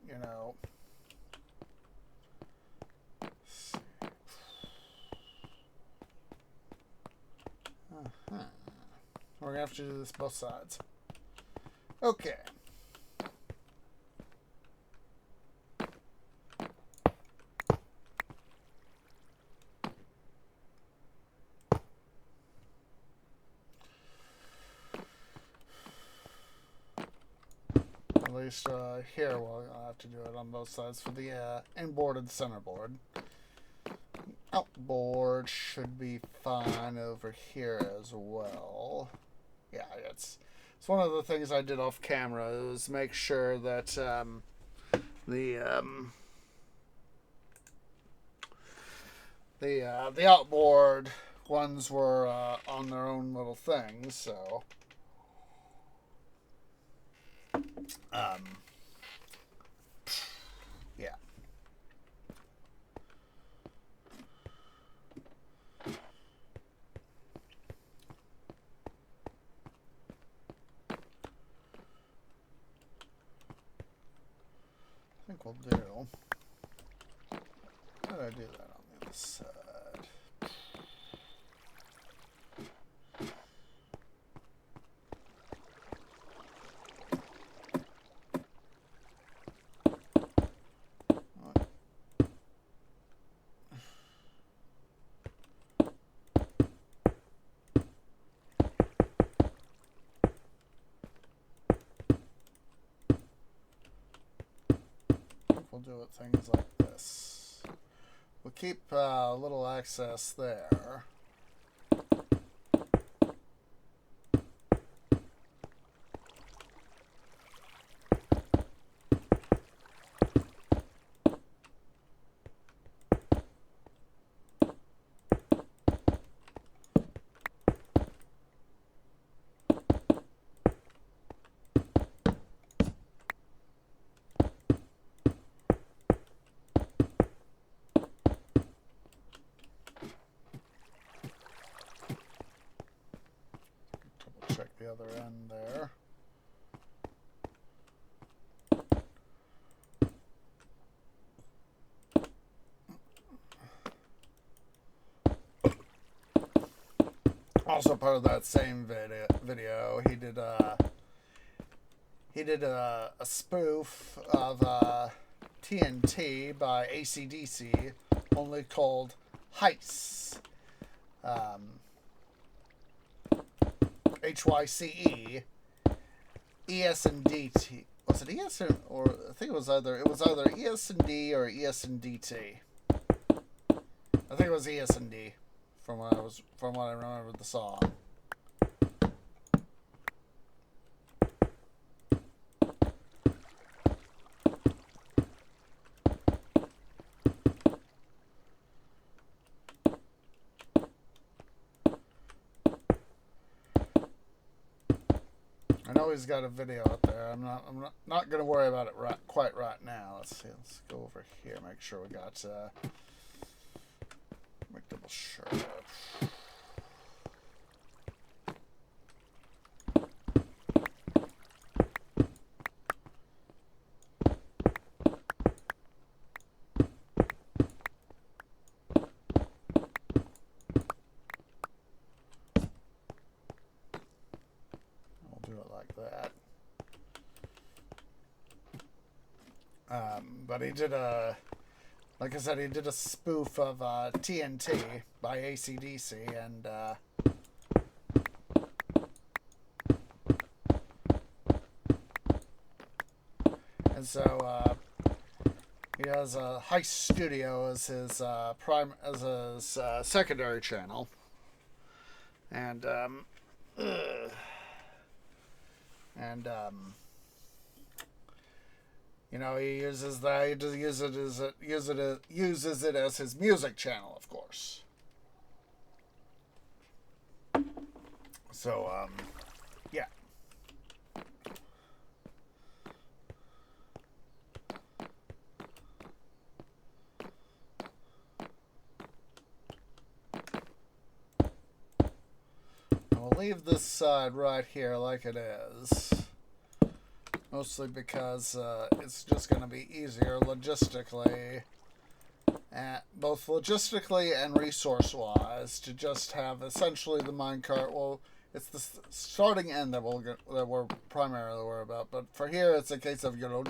we're going to have to do this both sides. Okay. least here we'll have to do it on both sides for the inboard and centerboard. Outboard should be fine over here as well. Yeah, it's one of the things I did off camera was make sure that the outboard ones were on their own little things, so yeah. I think we'll do. How did I do that on the other side? We'll do it things like this. We'll keep a little access there. Check the other end there. Also part of that same video he did a spoof of TNT by AC/DC, only called Heiss. HYCE ES&DT. Was it ES or I think it was either ES&D or ES&DT. I think it was ES&D from what I remember the song. I know he's got a video out there. I'm not gonna worry about it quite right now. Let's see. Let's go over here. Make sure we got. Make double sure. That. But he did like I said, he did a spoof of TNT by AC/DC, and so he has a Heist Studio as his secondary channel, and you know, he uses that. He just uses it as his music channel, of course. So, yeah. I'll leave this side right here like it is. Mostly because it's just going to be easier logistically, both logistically and resource-wise, to just have essentially the minecart. Well, it's the starting end that we're primarily worried about. But for here, it's a case of, you know,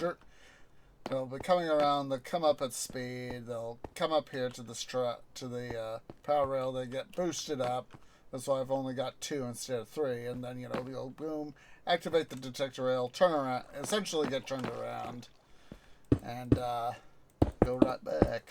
they'll be coming around. They'll come up at speed. They'll come up here to the power rail. They get boosted up. That's why I've only got 2 instead of 3. And then, you know, they'll boom. activate the detector rail, turn around, essentially get turned around, and go right back.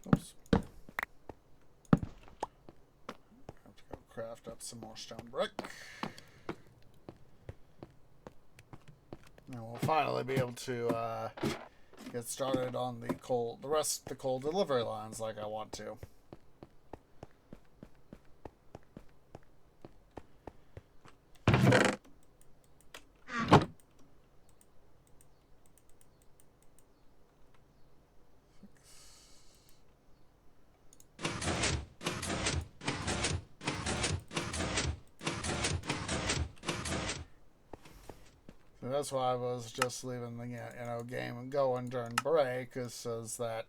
Oops. Have to go craft up some more stone brick. And we'll finally be able to get started on the rest of the coal delivery lines like I want to. So that's why I was just leaving the game going during break, is so that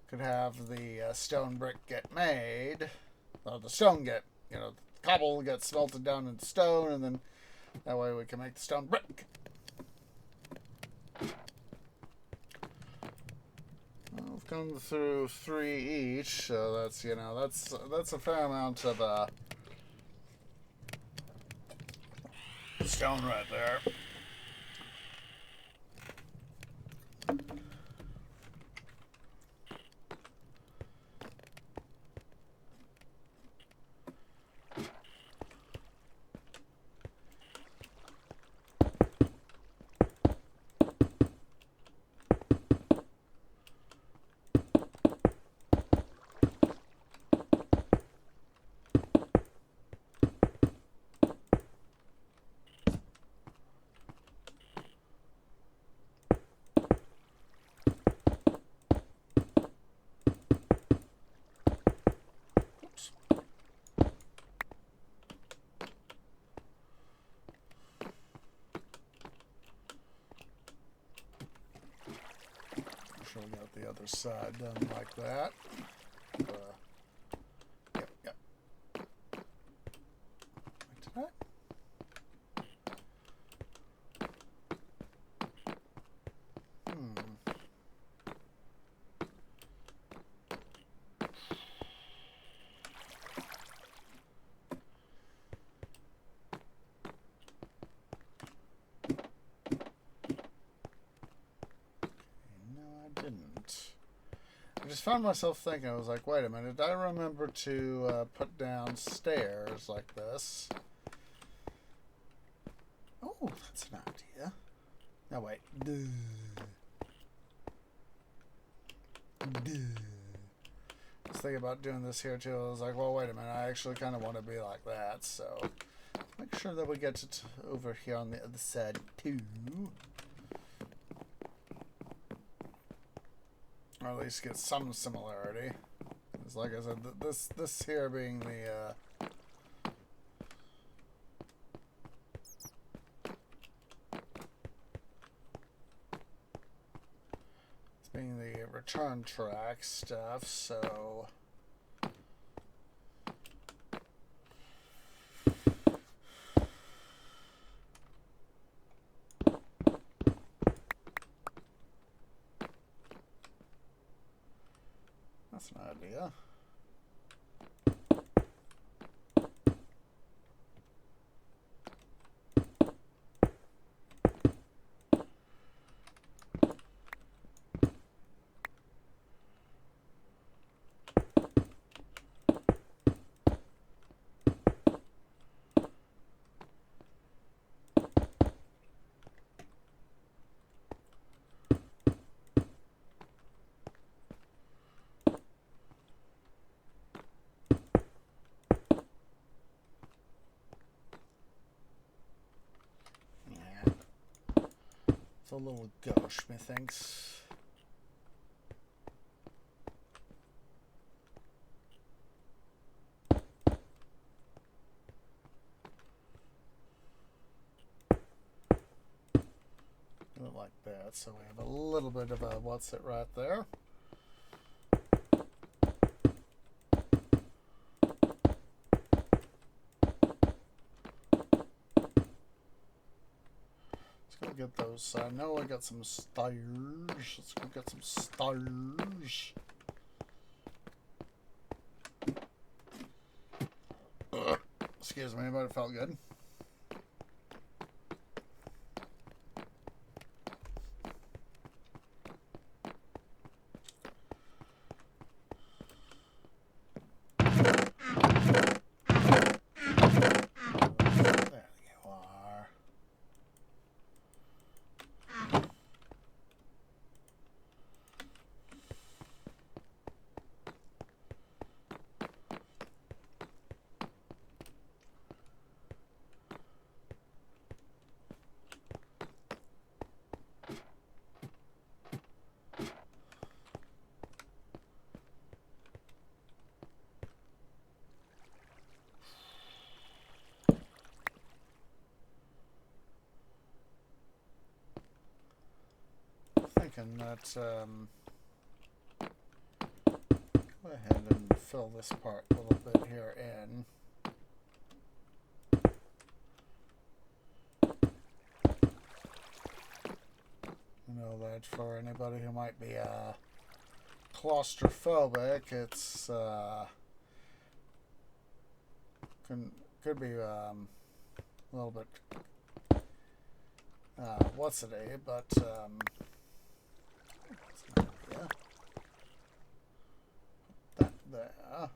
could have the stone brick get made, or the stone get, the cobble get smelted down into stone, and then that way we can make the stone brick. Well, we've come through 3 each, so that's that's a fair amount of stone right there. Sure we got the other side done like that. Yep. Like that. I just found myself thinking, I was like, wait a minute, I remember to put down stairs like this. Oh, that's an idea. No, wait. I was thinking about doing this here too. I was like, well, wait a minute, I actually kind of want to be like that, so make sure that we get it over here on the other side too. Or at least get some similarity. It's like I said, this here being the return track stuff, so that's an idea. It's a little gauche, methinks. like that. So we have a little bit of a what's it right there. Let's go get those. I know I got some stairs. Let's go get some stairs. Excuse me, but it felt good. Thinking that go ahead and fill this part a little bit here in. You know that for anybody who might be claustrophobic, it's could be a little bit what's it but yeah. That there.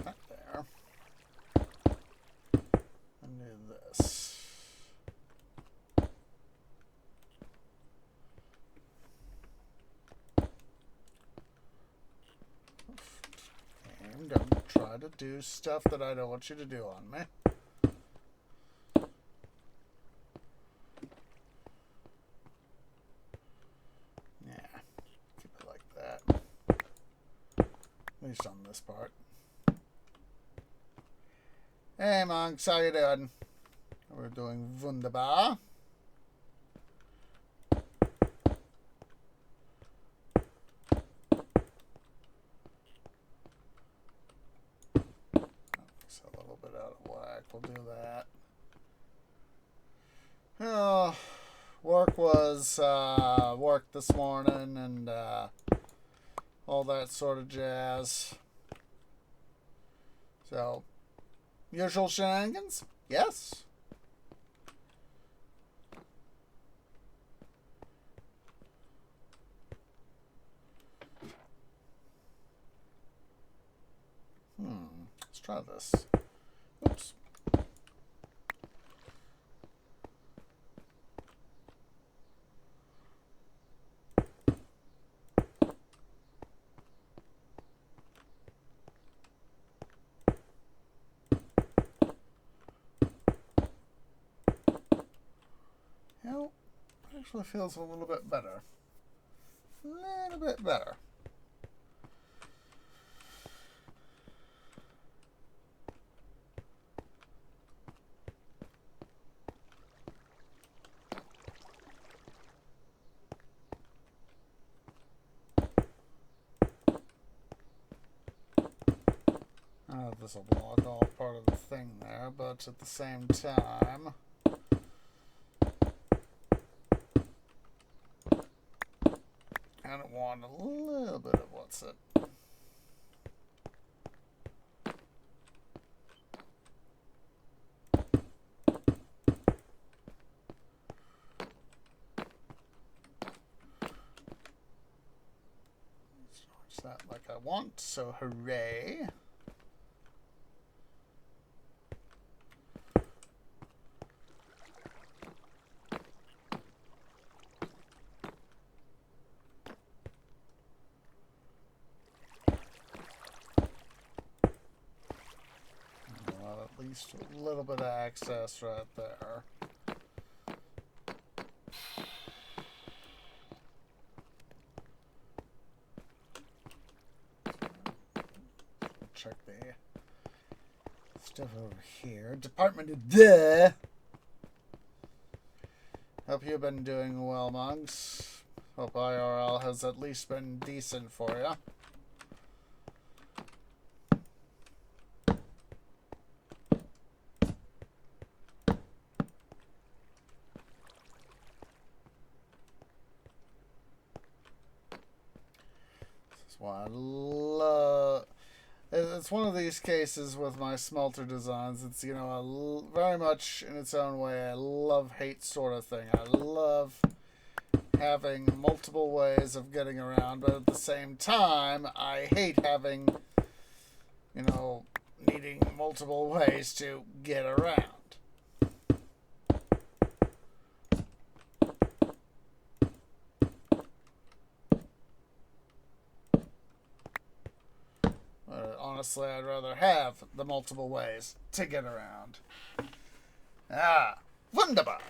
That there. And do this. And don't try to do stuff that I don't want you to do on me. At least on this part. Hey monks, how you doing? We're doing wunderbar. It's a little bit out of whack. We'll do that. Oh, work was work this morning and all that sort of jazz. So, usual shenanigans? Yes. Let's try this. Oops. Actually feels a little bit better. A little bit better. This will block off part of the thing there, but at the same time, I don't want a little bit of what's it. It's that like I want, so hooray. Just a little bit of access right there. Check the stuff over here. Department of Duh. Hope you've been doing well, monks. Hope IRL has at least been decent for you. This is why I love... It's one of these cases with my smelter designs. It's, you know, very much in its own way a love-hate sort of thing. I love having multiple ways of getting around, but at the same time, I hate having, you know, needing multiple ways to get around. Honestly, I'd rather have the multiple ways to get around. Ah, wunderbar.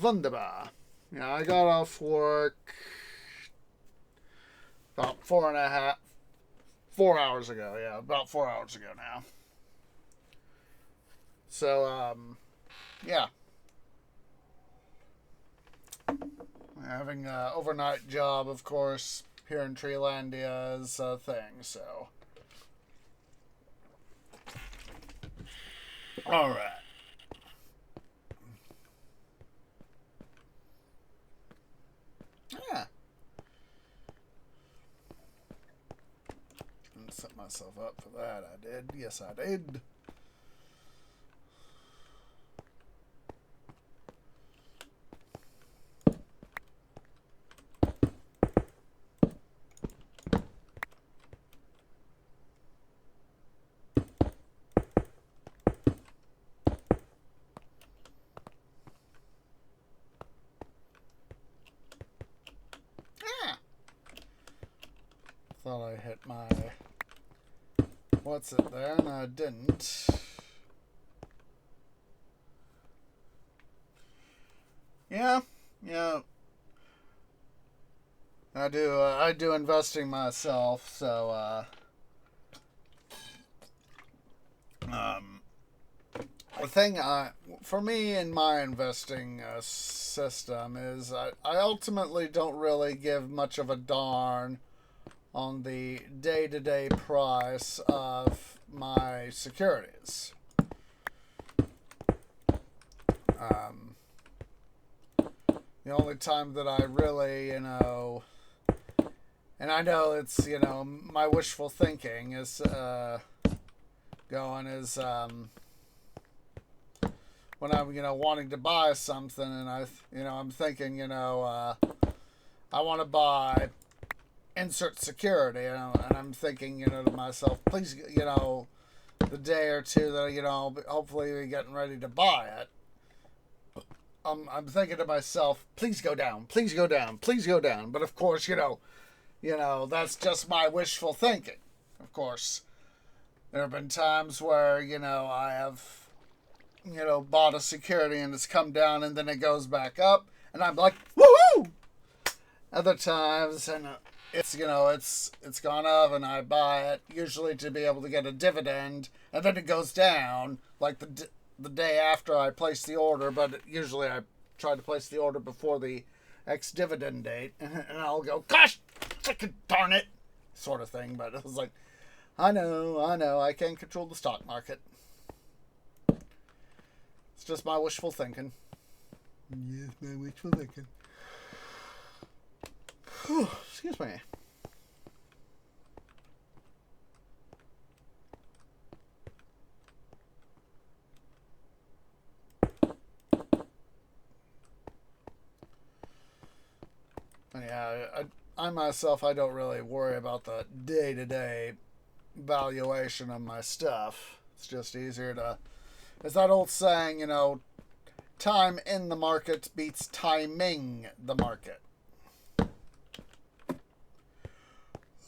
Wunderbar. Yeah, I got off work about 4 hours ago. Yeah, about 4 hours ago now. So, yeah. Having an overnight job, of course, here in Treelandia is a thing, so... All right. Yeah. I'm gonna set myself up for that. I did. Yes, I did. Thought I hit my what's it there, and I didn't. Yeah. I do investing myself, so the thing for me in my investing system is I ultimately don't really give much of a darn on the day-to-day price of my securities. The only time that I really, you know, and I know it's, you know, my wishful thinking is going is when I'm, you know, wanting to buy something and I'm thinking, you know, I want to buy insert security, you know, and I'm thinking, you know, to myself, please, you know, the day or two that, you know, hopefully we're getting ready to buy it. I'm thinking to myself, please go down, please go down, please go down. But of course, you know, that's just my wishful thinking. Of course, there have been times where, you know, I have, you know, bought a security and it's come down and then it goes back up and I'm like, woohoo! Other times, and it's, you know, it's gone up and I buy it usually to be able to get a dividend and then it goes down like the day after I place the order, but usually I try to place the order before the ex-dividend date, and I'll go, gosh, darn it, sort of thing. But it was like, I know, I can't control the stock market. It's just my wishful thinking. Yes, my wishful thinking. Whew, excuse me. Yeah, I myself, I don't really worry about the day-to-day valuation of my stuff. It's just easier to... It's that old saying, you know, time in the market beats timing the market.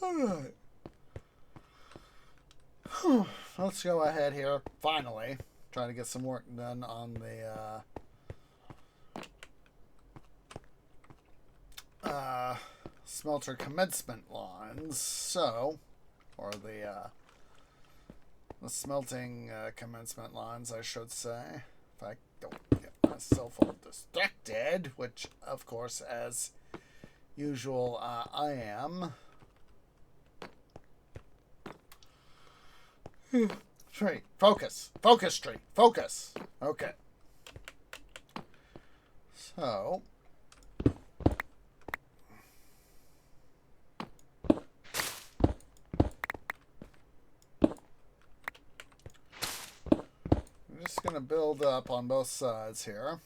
Alright. Let's go ahead here, finally. Try to get some work done on the... smelter commencement lines. So, or the smelting commencement lines, I should say. If I don't get my myself all distracted, which, of course, as usual, I am. Tree. Focus. Focus, tree. Focus. Okay. So... I'm just going to build up on both sides here.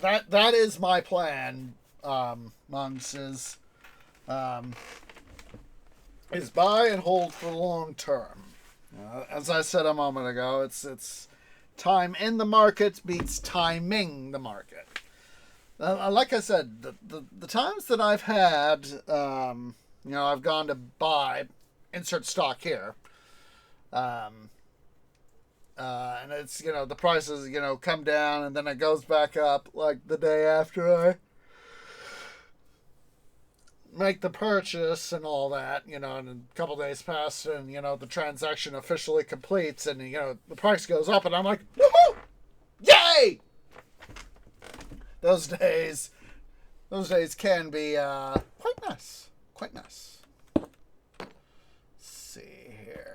That is my plan, monks, is buy and hold for the long term. As I said a moment ago, it's time in the market beats timing the market. Like I said, the times that I've had, I've gone to buy, insert stock here, and it's, the prices, come down and then it goes back up like the day after I make the purchase and all that, and a couple days pass and, the transaction officially completes and, the price goes up and I'm like, woohoo! Yay! Those days can be quite nice. Quite nice. Let's see here.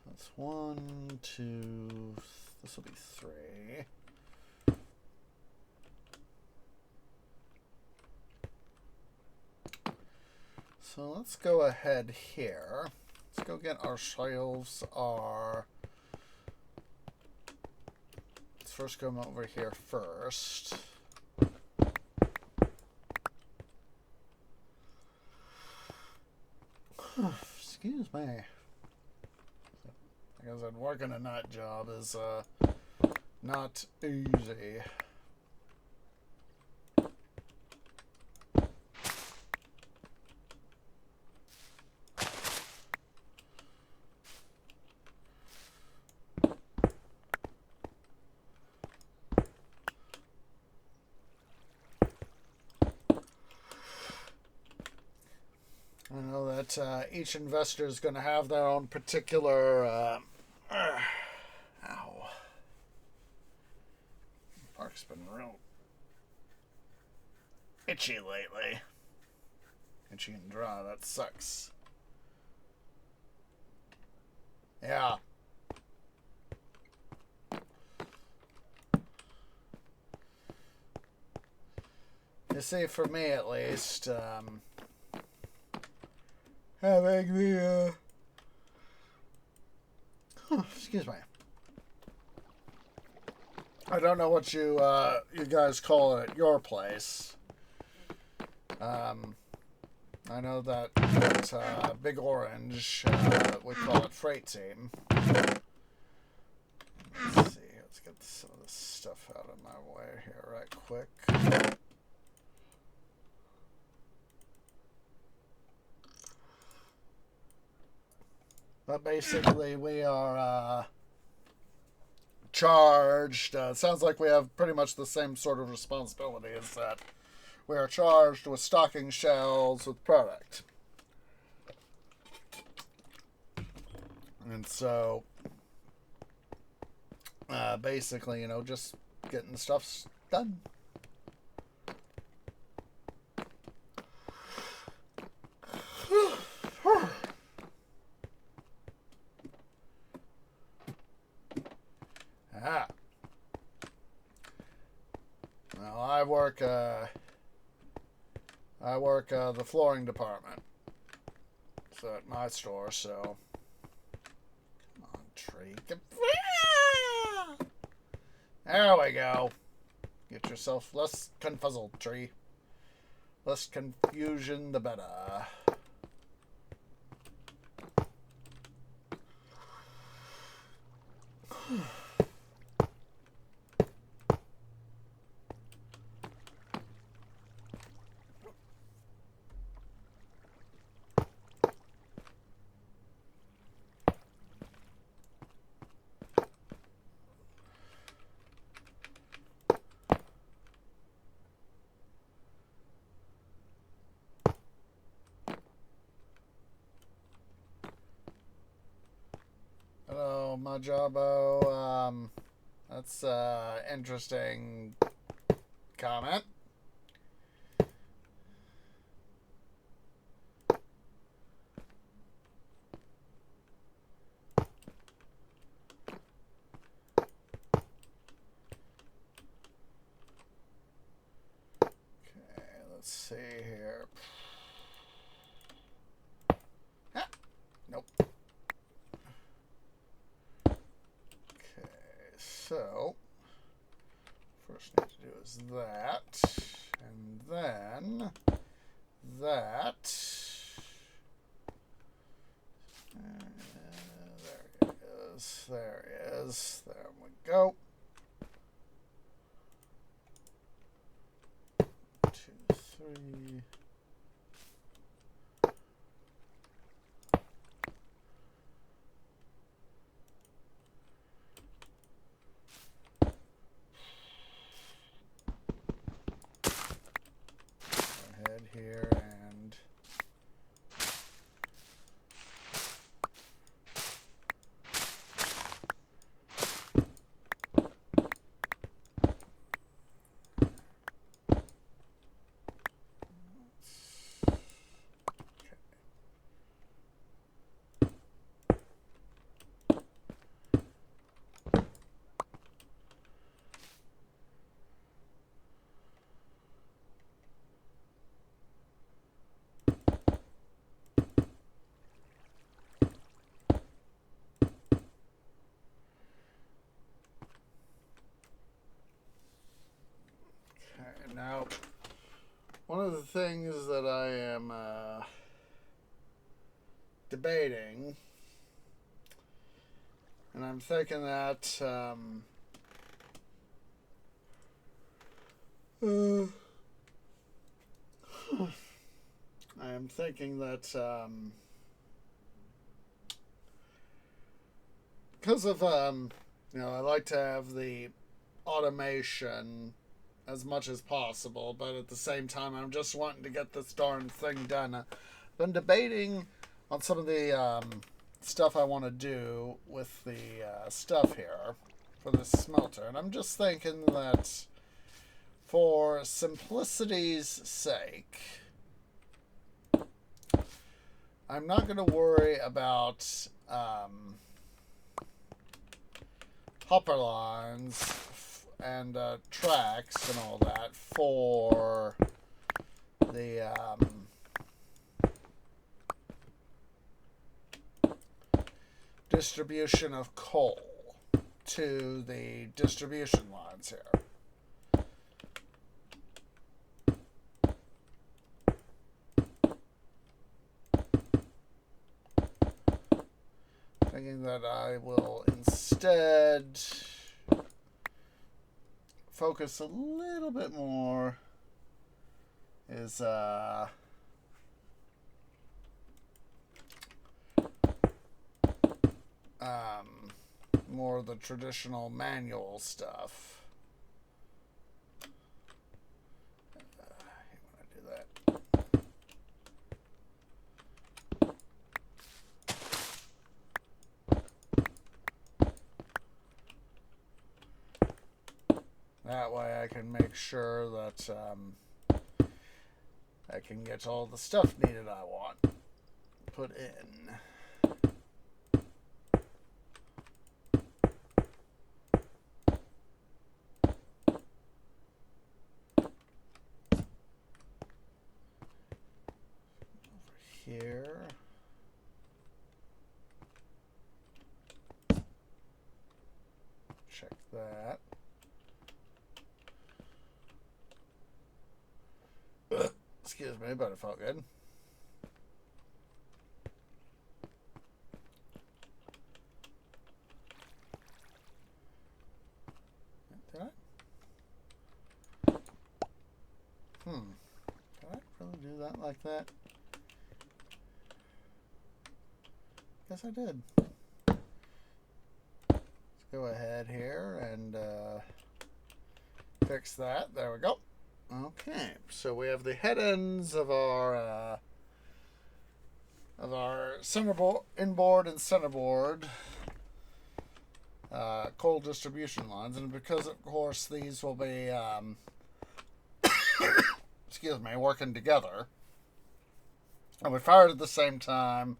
That's 1, 2. This will be 3. So let's go ahead here. Let's go get ourselves our... Let's first come over here first. Excuse me. Like I said, working a night job is not easy. I know that each investor is going to have their own particular... ow. Park's been real itchy lately. Itchy and dry, that sucks. Yeah. You see, for me at least, having the, excuse me. I don't know what you guys call it at your place. I know that Big Orange, we call it Freight Team. Let's see, let's get some of this stuff out of my way here right quick. But basically, we are charged. It sounds like we have pretty much the same sort of responsibility as that. We are charged with stocking shelves with product. And so, basically, just getting the stuff done. Well, I work the flooring department. So at my store, so come on, tree. There we go. Get yourself less confuzzled, tree. Less confusion, the better. Majabo. That's interesting comment. Let's see here. Ah, nope. Okay, so first need to do is that, and then that. There he is. There he is. There we go. 2, 3. Go ahead here and now, one of the things that I am debating, and I'm thinking that I am thinking that because of I like to have the automation as much as possible, but at the same time, I'm just wanting to get this darn thing done. I've been debating on some of the stuff I want to do with the stuff here for this smelter, and I'm just thinking that for simplicity's sake, I'm not going to worry about hopper lines and tracks and all that for the distribution of coal to the distribution lines here. Thinking that I will instead focus a little bit more is more of the traditional manual stuff. You want to do that. That way I can make sure that I can get all the stuff needed I want put in. Over here. Check that. Excuse me, but it felt good. Did I? Did I really do that like that? Guess I did. Let's go ahead here and fix that. There we go. Okay, so we have the head ends of our centerboard, inboard, and centerboard coal distribution lines, and because of course these will be excuse me, working together, and we fired at the same time.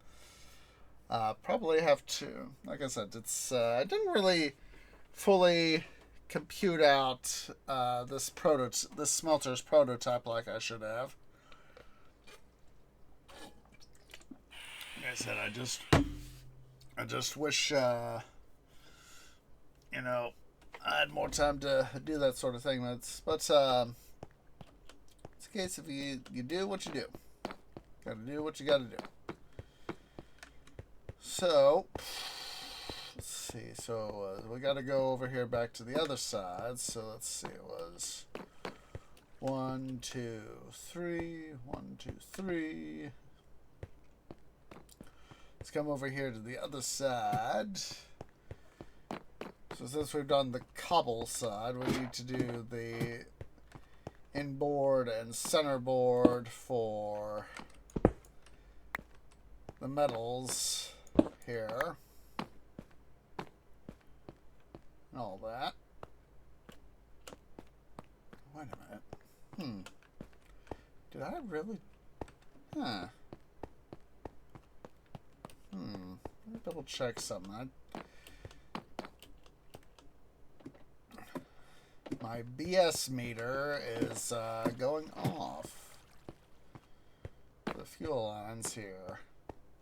Probably have to, like I said, it's I didn't really fully compute out this smelter's prototype like I should have. Like I said, I just wish I had more time to do that sort of thing. But it's a case of you do what you do. Gotta do what you gotta do. So, let's see. So, we gotta go over here back to the other side. So, let's see. It was 1, 2, 3. 1, 2, 3. Let's come over here to the other side. So, since we've done the cobble side, we need to do the inboard and centerboard for the metals here. And all that. Wait a minute. Did I really? Huh. Let me double check something. My BS meter is going off the fuel lines here.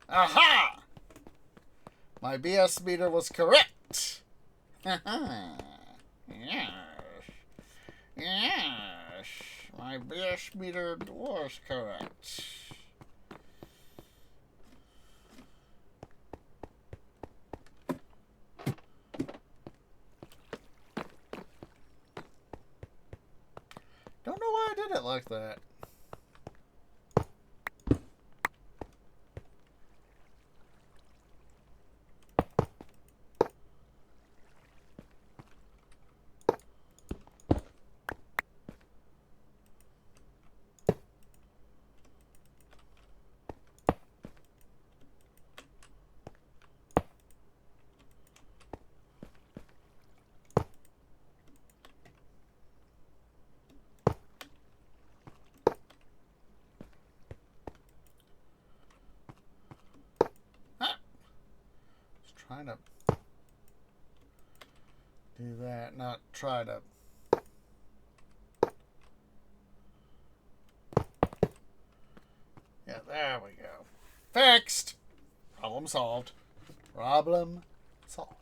Aha! My BS meter was correct. Yes. Yes. My BS meter was correct. Don't know why I did it like that. Trying to do that, not try to. Yeah, there we go. Fixed! Problem solved. Problem solved.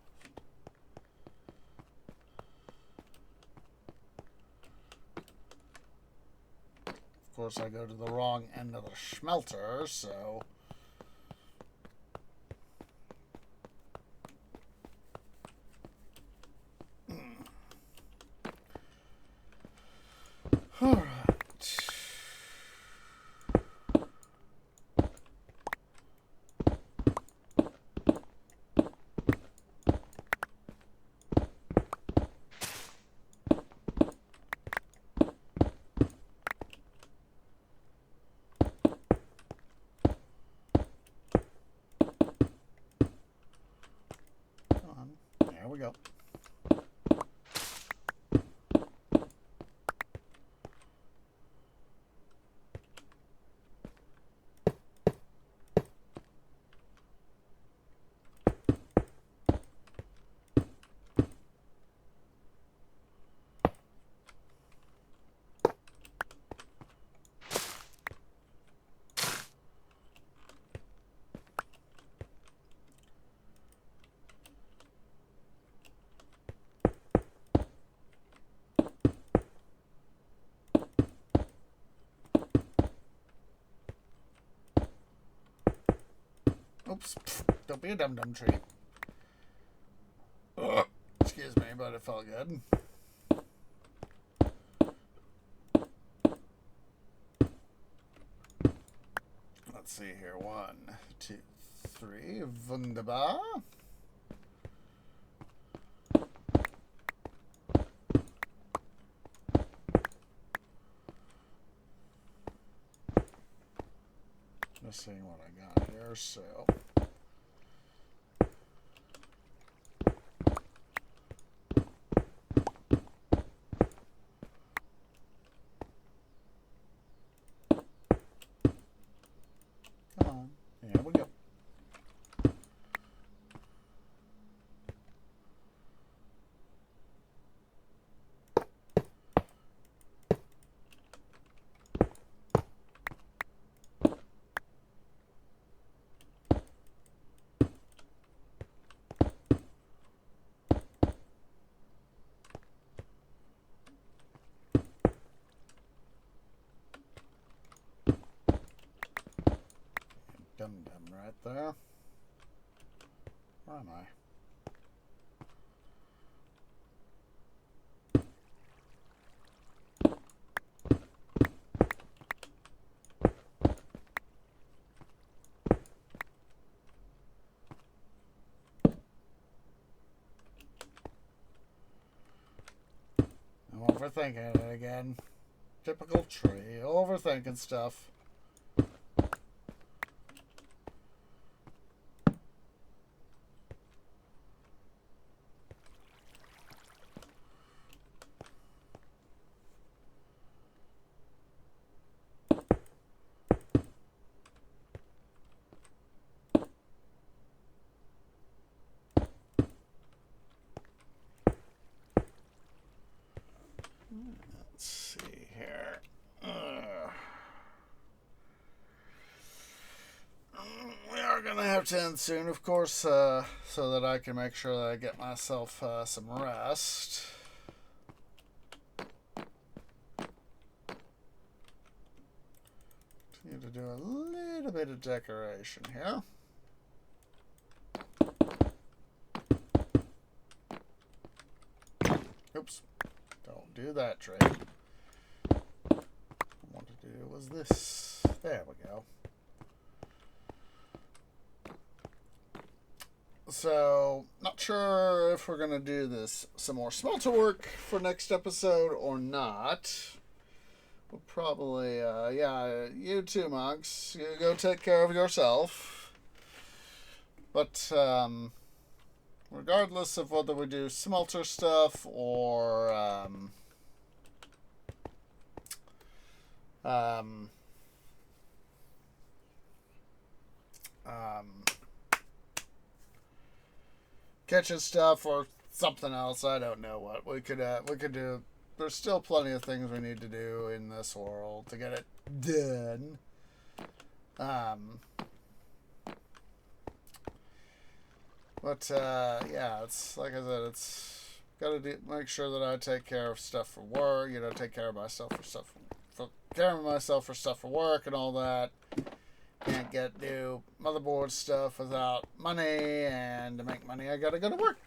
Of course, I go to the wrong end of the smelter, so. Alright. Come on. There we go. Oops. Don't be a dum-dum tree. Ugh. Excuse me, but it felt good. Let's see here. 1, 2, 3. Wunderbar. Just seeing what I got here, so. dum-dum right there. Where am I? I'm overthinking it again. Typical tree. Overthinking stuff. Let's see here. We are going to have to end soon, of course, so that I can make sure that I get myself some rest. Need to do a little bit of decoration here. Oops. Don't do that, Trey. What I wanted to do was this. There we go. So, not sure if we're going to do this some more smelter work for next episode or not. We'll probably, yeah, you too, Monks. You go take care of yourself. But, regardless of whether we do smelter stuff or, kitchen stuff or something else, I don't know what we could do. There's still plenty of things we need to do in this world to get it done. But yeah, it's like I said, it's gotta make sure that I take care of stuff for work. You know, take care of myself for stuff for work and all that. Can't get new motherboard stuff without money, and to make money, I gotta go to work.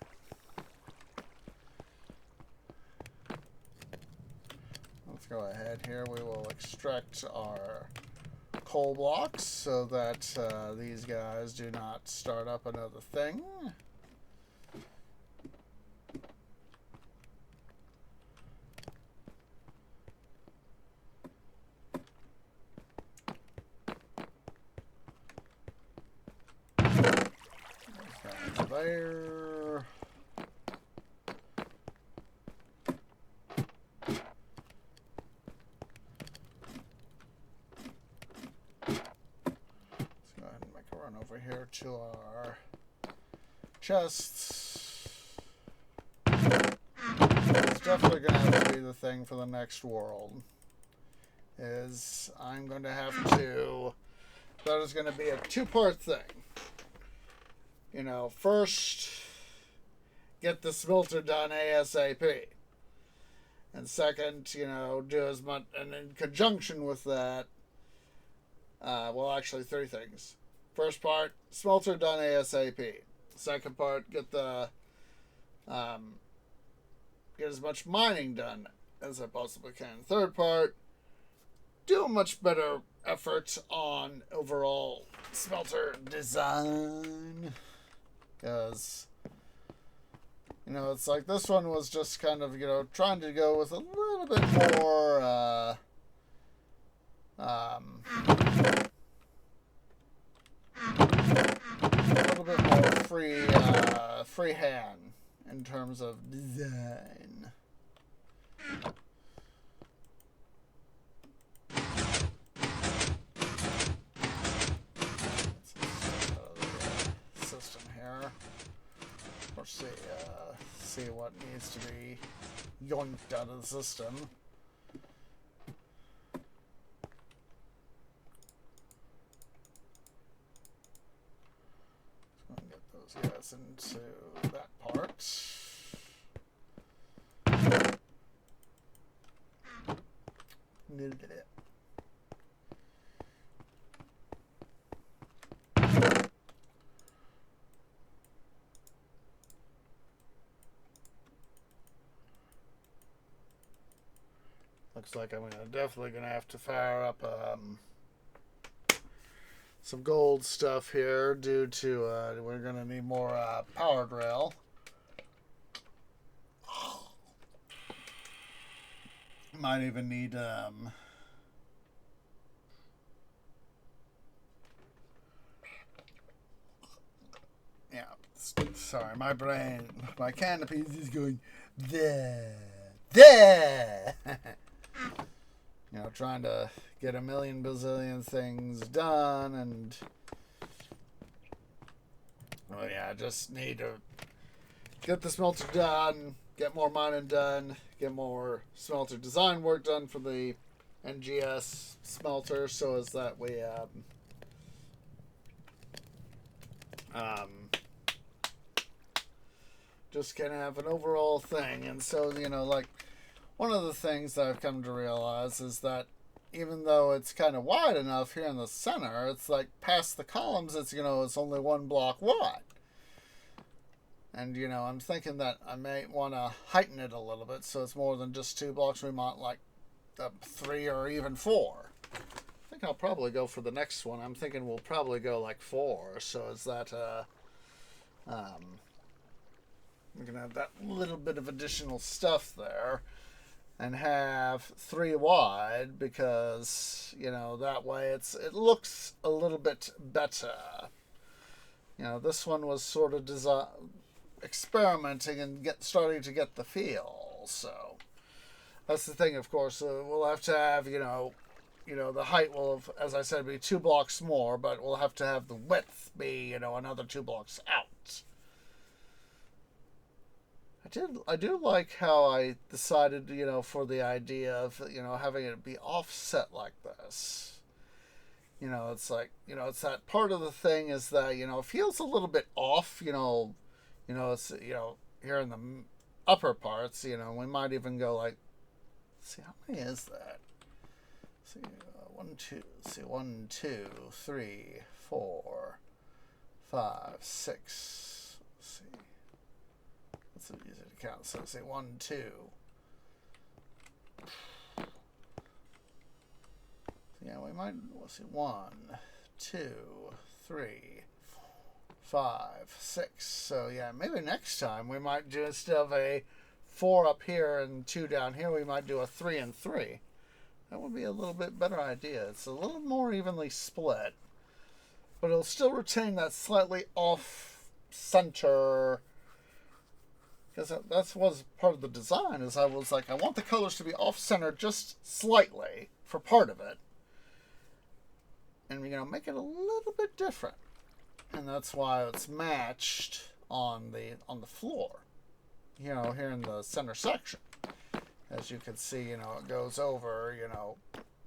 Let's go ahead here. We will extract our coal blocks so that these guys do not start up another thing. There. Let's go ahead and make a run over here to our chests. It's definitely going to have to be the thing for the next world. Is I'm going to have to... That is going to be a two-part thing. You know, first, get the smelter done ASAP. And second, you know, do as much, and in conjunction with that, well, actually, three things. First part, smelter done ASAP. Second part, get as much mining done as I possibly can. Third part, do a much better effort on overall smelter design. Because, you know, it's like this one was just kind of, you know, trying to go with a little bit more, a little bit more free hand in terms of design. System here. Let's see what needs to be yoinked out of the system. Let's go and get those guys into that part. Needed it. Looks like I'm definitely gonna have to fire up some gold stuff here due to we're gonna need more powered rail. Might even need yeah. Sorry, my brain, my canopy is going there. You know, trying to get a million bazillion things done, and well, yeah, I just need to get the smelter done, get more mining done, get more smelter design work done for the NGS smelter, so as that we just can have an overall thing. And so, you know, like, one of the things that I've come to realize is that even though it's kind of wide enough here in the center, it's like past the columns, it's, you know, it's only one block wide. And, you know, I'm thinking that I may want to heighten it a little bit so it's more than just 2 blocks. We might like 3 or even 4. I think I'll probably go for the next one. I'm thinking we'll probably go like 4. So is that we're gonna have that little bit of additional stuff there, and have 3 wide, because, you know, that way it looks a little bit better. You know, this one was sort of experimenting and starting to get the feel. So that's the thing. Of course, we'll have to have, you know, the height will have, as I said, be 2 blocks more, but we'll have to have the width be, you know, another 2 blocks out. I do like how I decided, you know, for the idea of, you know, having it be offset like this. You know, it's like, you know, it's that part of the thing is that, you know, it feels a little bit off, you know, it's, you know, here in the upper parts, you know, we might even go like, let's see, how many is that? Let's see, 1, 2, 3, 4, 5, 6. Let's see. It's easy to count. So say 1, 2. Yeah, we might. Let's see. 1, 2, 3, 5, 6. So yeah, maybe next time we might do, instead of a 4 up here and 2 down here, we might do a 3 and 3. That would be a little bit better idea. It's a little more evenly split, but it'll still retain that slightly off center. Because that was part of the design, is I was like, I want the colors to be off-center just slightly for part of it. And, you know, make it a little bit different. And that's why it's matched on the floor. You know, here in the center section. As you can see, you know, it goes over, you know,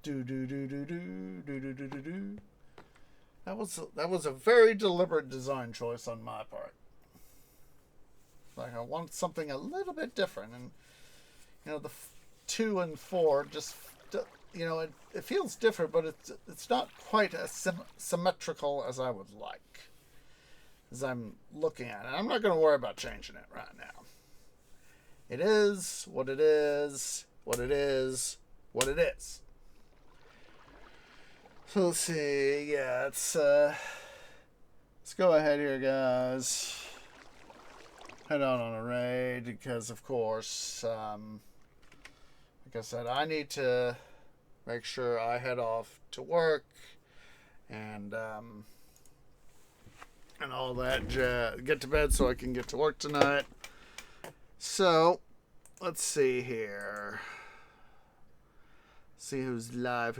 do. That was a very deliberate design choice on my part. Like, I want something a little bit different, and, you know, the 2 and 4 just, you know, it feels different, but it's not quite as symmetrical as I would like, as I'm looking at it. I'm not going to worry about changing it right now. It is what it is, what it is, what it is. So let's see, yeah, let's go ahead here, guys. Head out on a raid, because of course, like I said, I need to make sure I head off to work and all that, get to bed so I can get to work tonight. So let's see here, see who's live.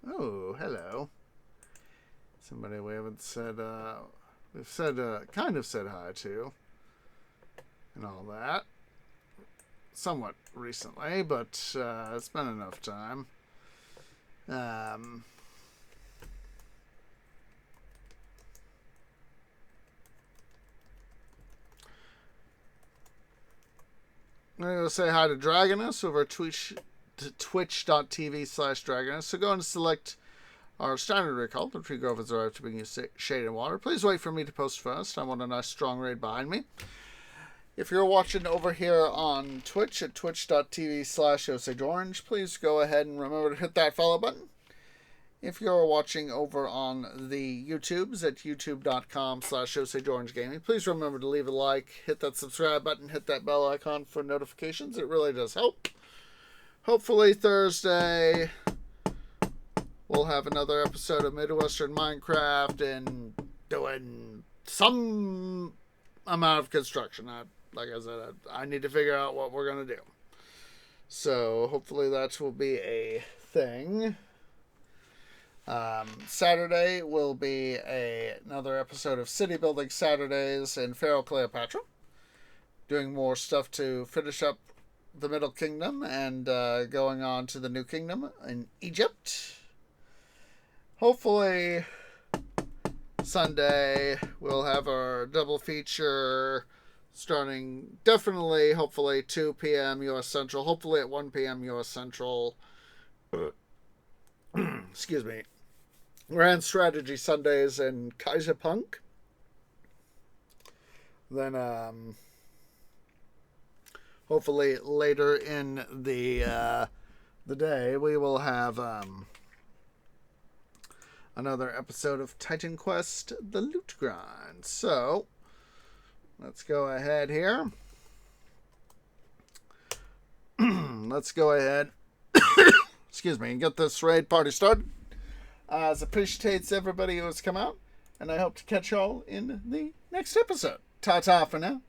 Oh, hello. Somebody we haven't said, we've said, kind of said hi to, and all that. Somewhat recently, but it's been enough time. I'm going to say hi to Dragonus over Twitch twitch.tv/dragoness. So go and select our standard recall. The tree grove has arrived to bring you shade and water. Please wait for me to post first. I want a nice strong raid behind me. If you're watching over here on Twitch at twitch.tv/OsageOrange, please go ahead and remember to hit that follow button. If you're watching over on the YouTubes at youtube.com/OsageOrangeGaming, please remember to leave a like, hit that subscribe button, hit that bell icon for notifications. It really does help. Hopefully Thursday we'll have another episode of Midwestern Minecraft and doing some amount of construction. Like I said, I need to figure out what we're going to do. So hopefully that will be a thing. Saturday will be another episode of City Building Saturdays in Pharaoh Cleopatra. Doing more stuff to finish up the Middle Kingdom and going on to the New Kingdom in Egypt. Hopefully Sunday we'll have our double feature starting definitely, hopefully 2 p.m. U.S. Central, hopefully at 1 p.m. U.S. Central. Excuse me. Grand Strategy Sundays and Kaiser Punk. Then hopefully later in the day we will have another episode of Titan Quest: The Loot Grind. So let's go ahead here. Let's go ahead excuse me, and get this raid party started. As appreciates everybody who has come out, and I hope to catch y'all in the next episode. Ta-ta for now.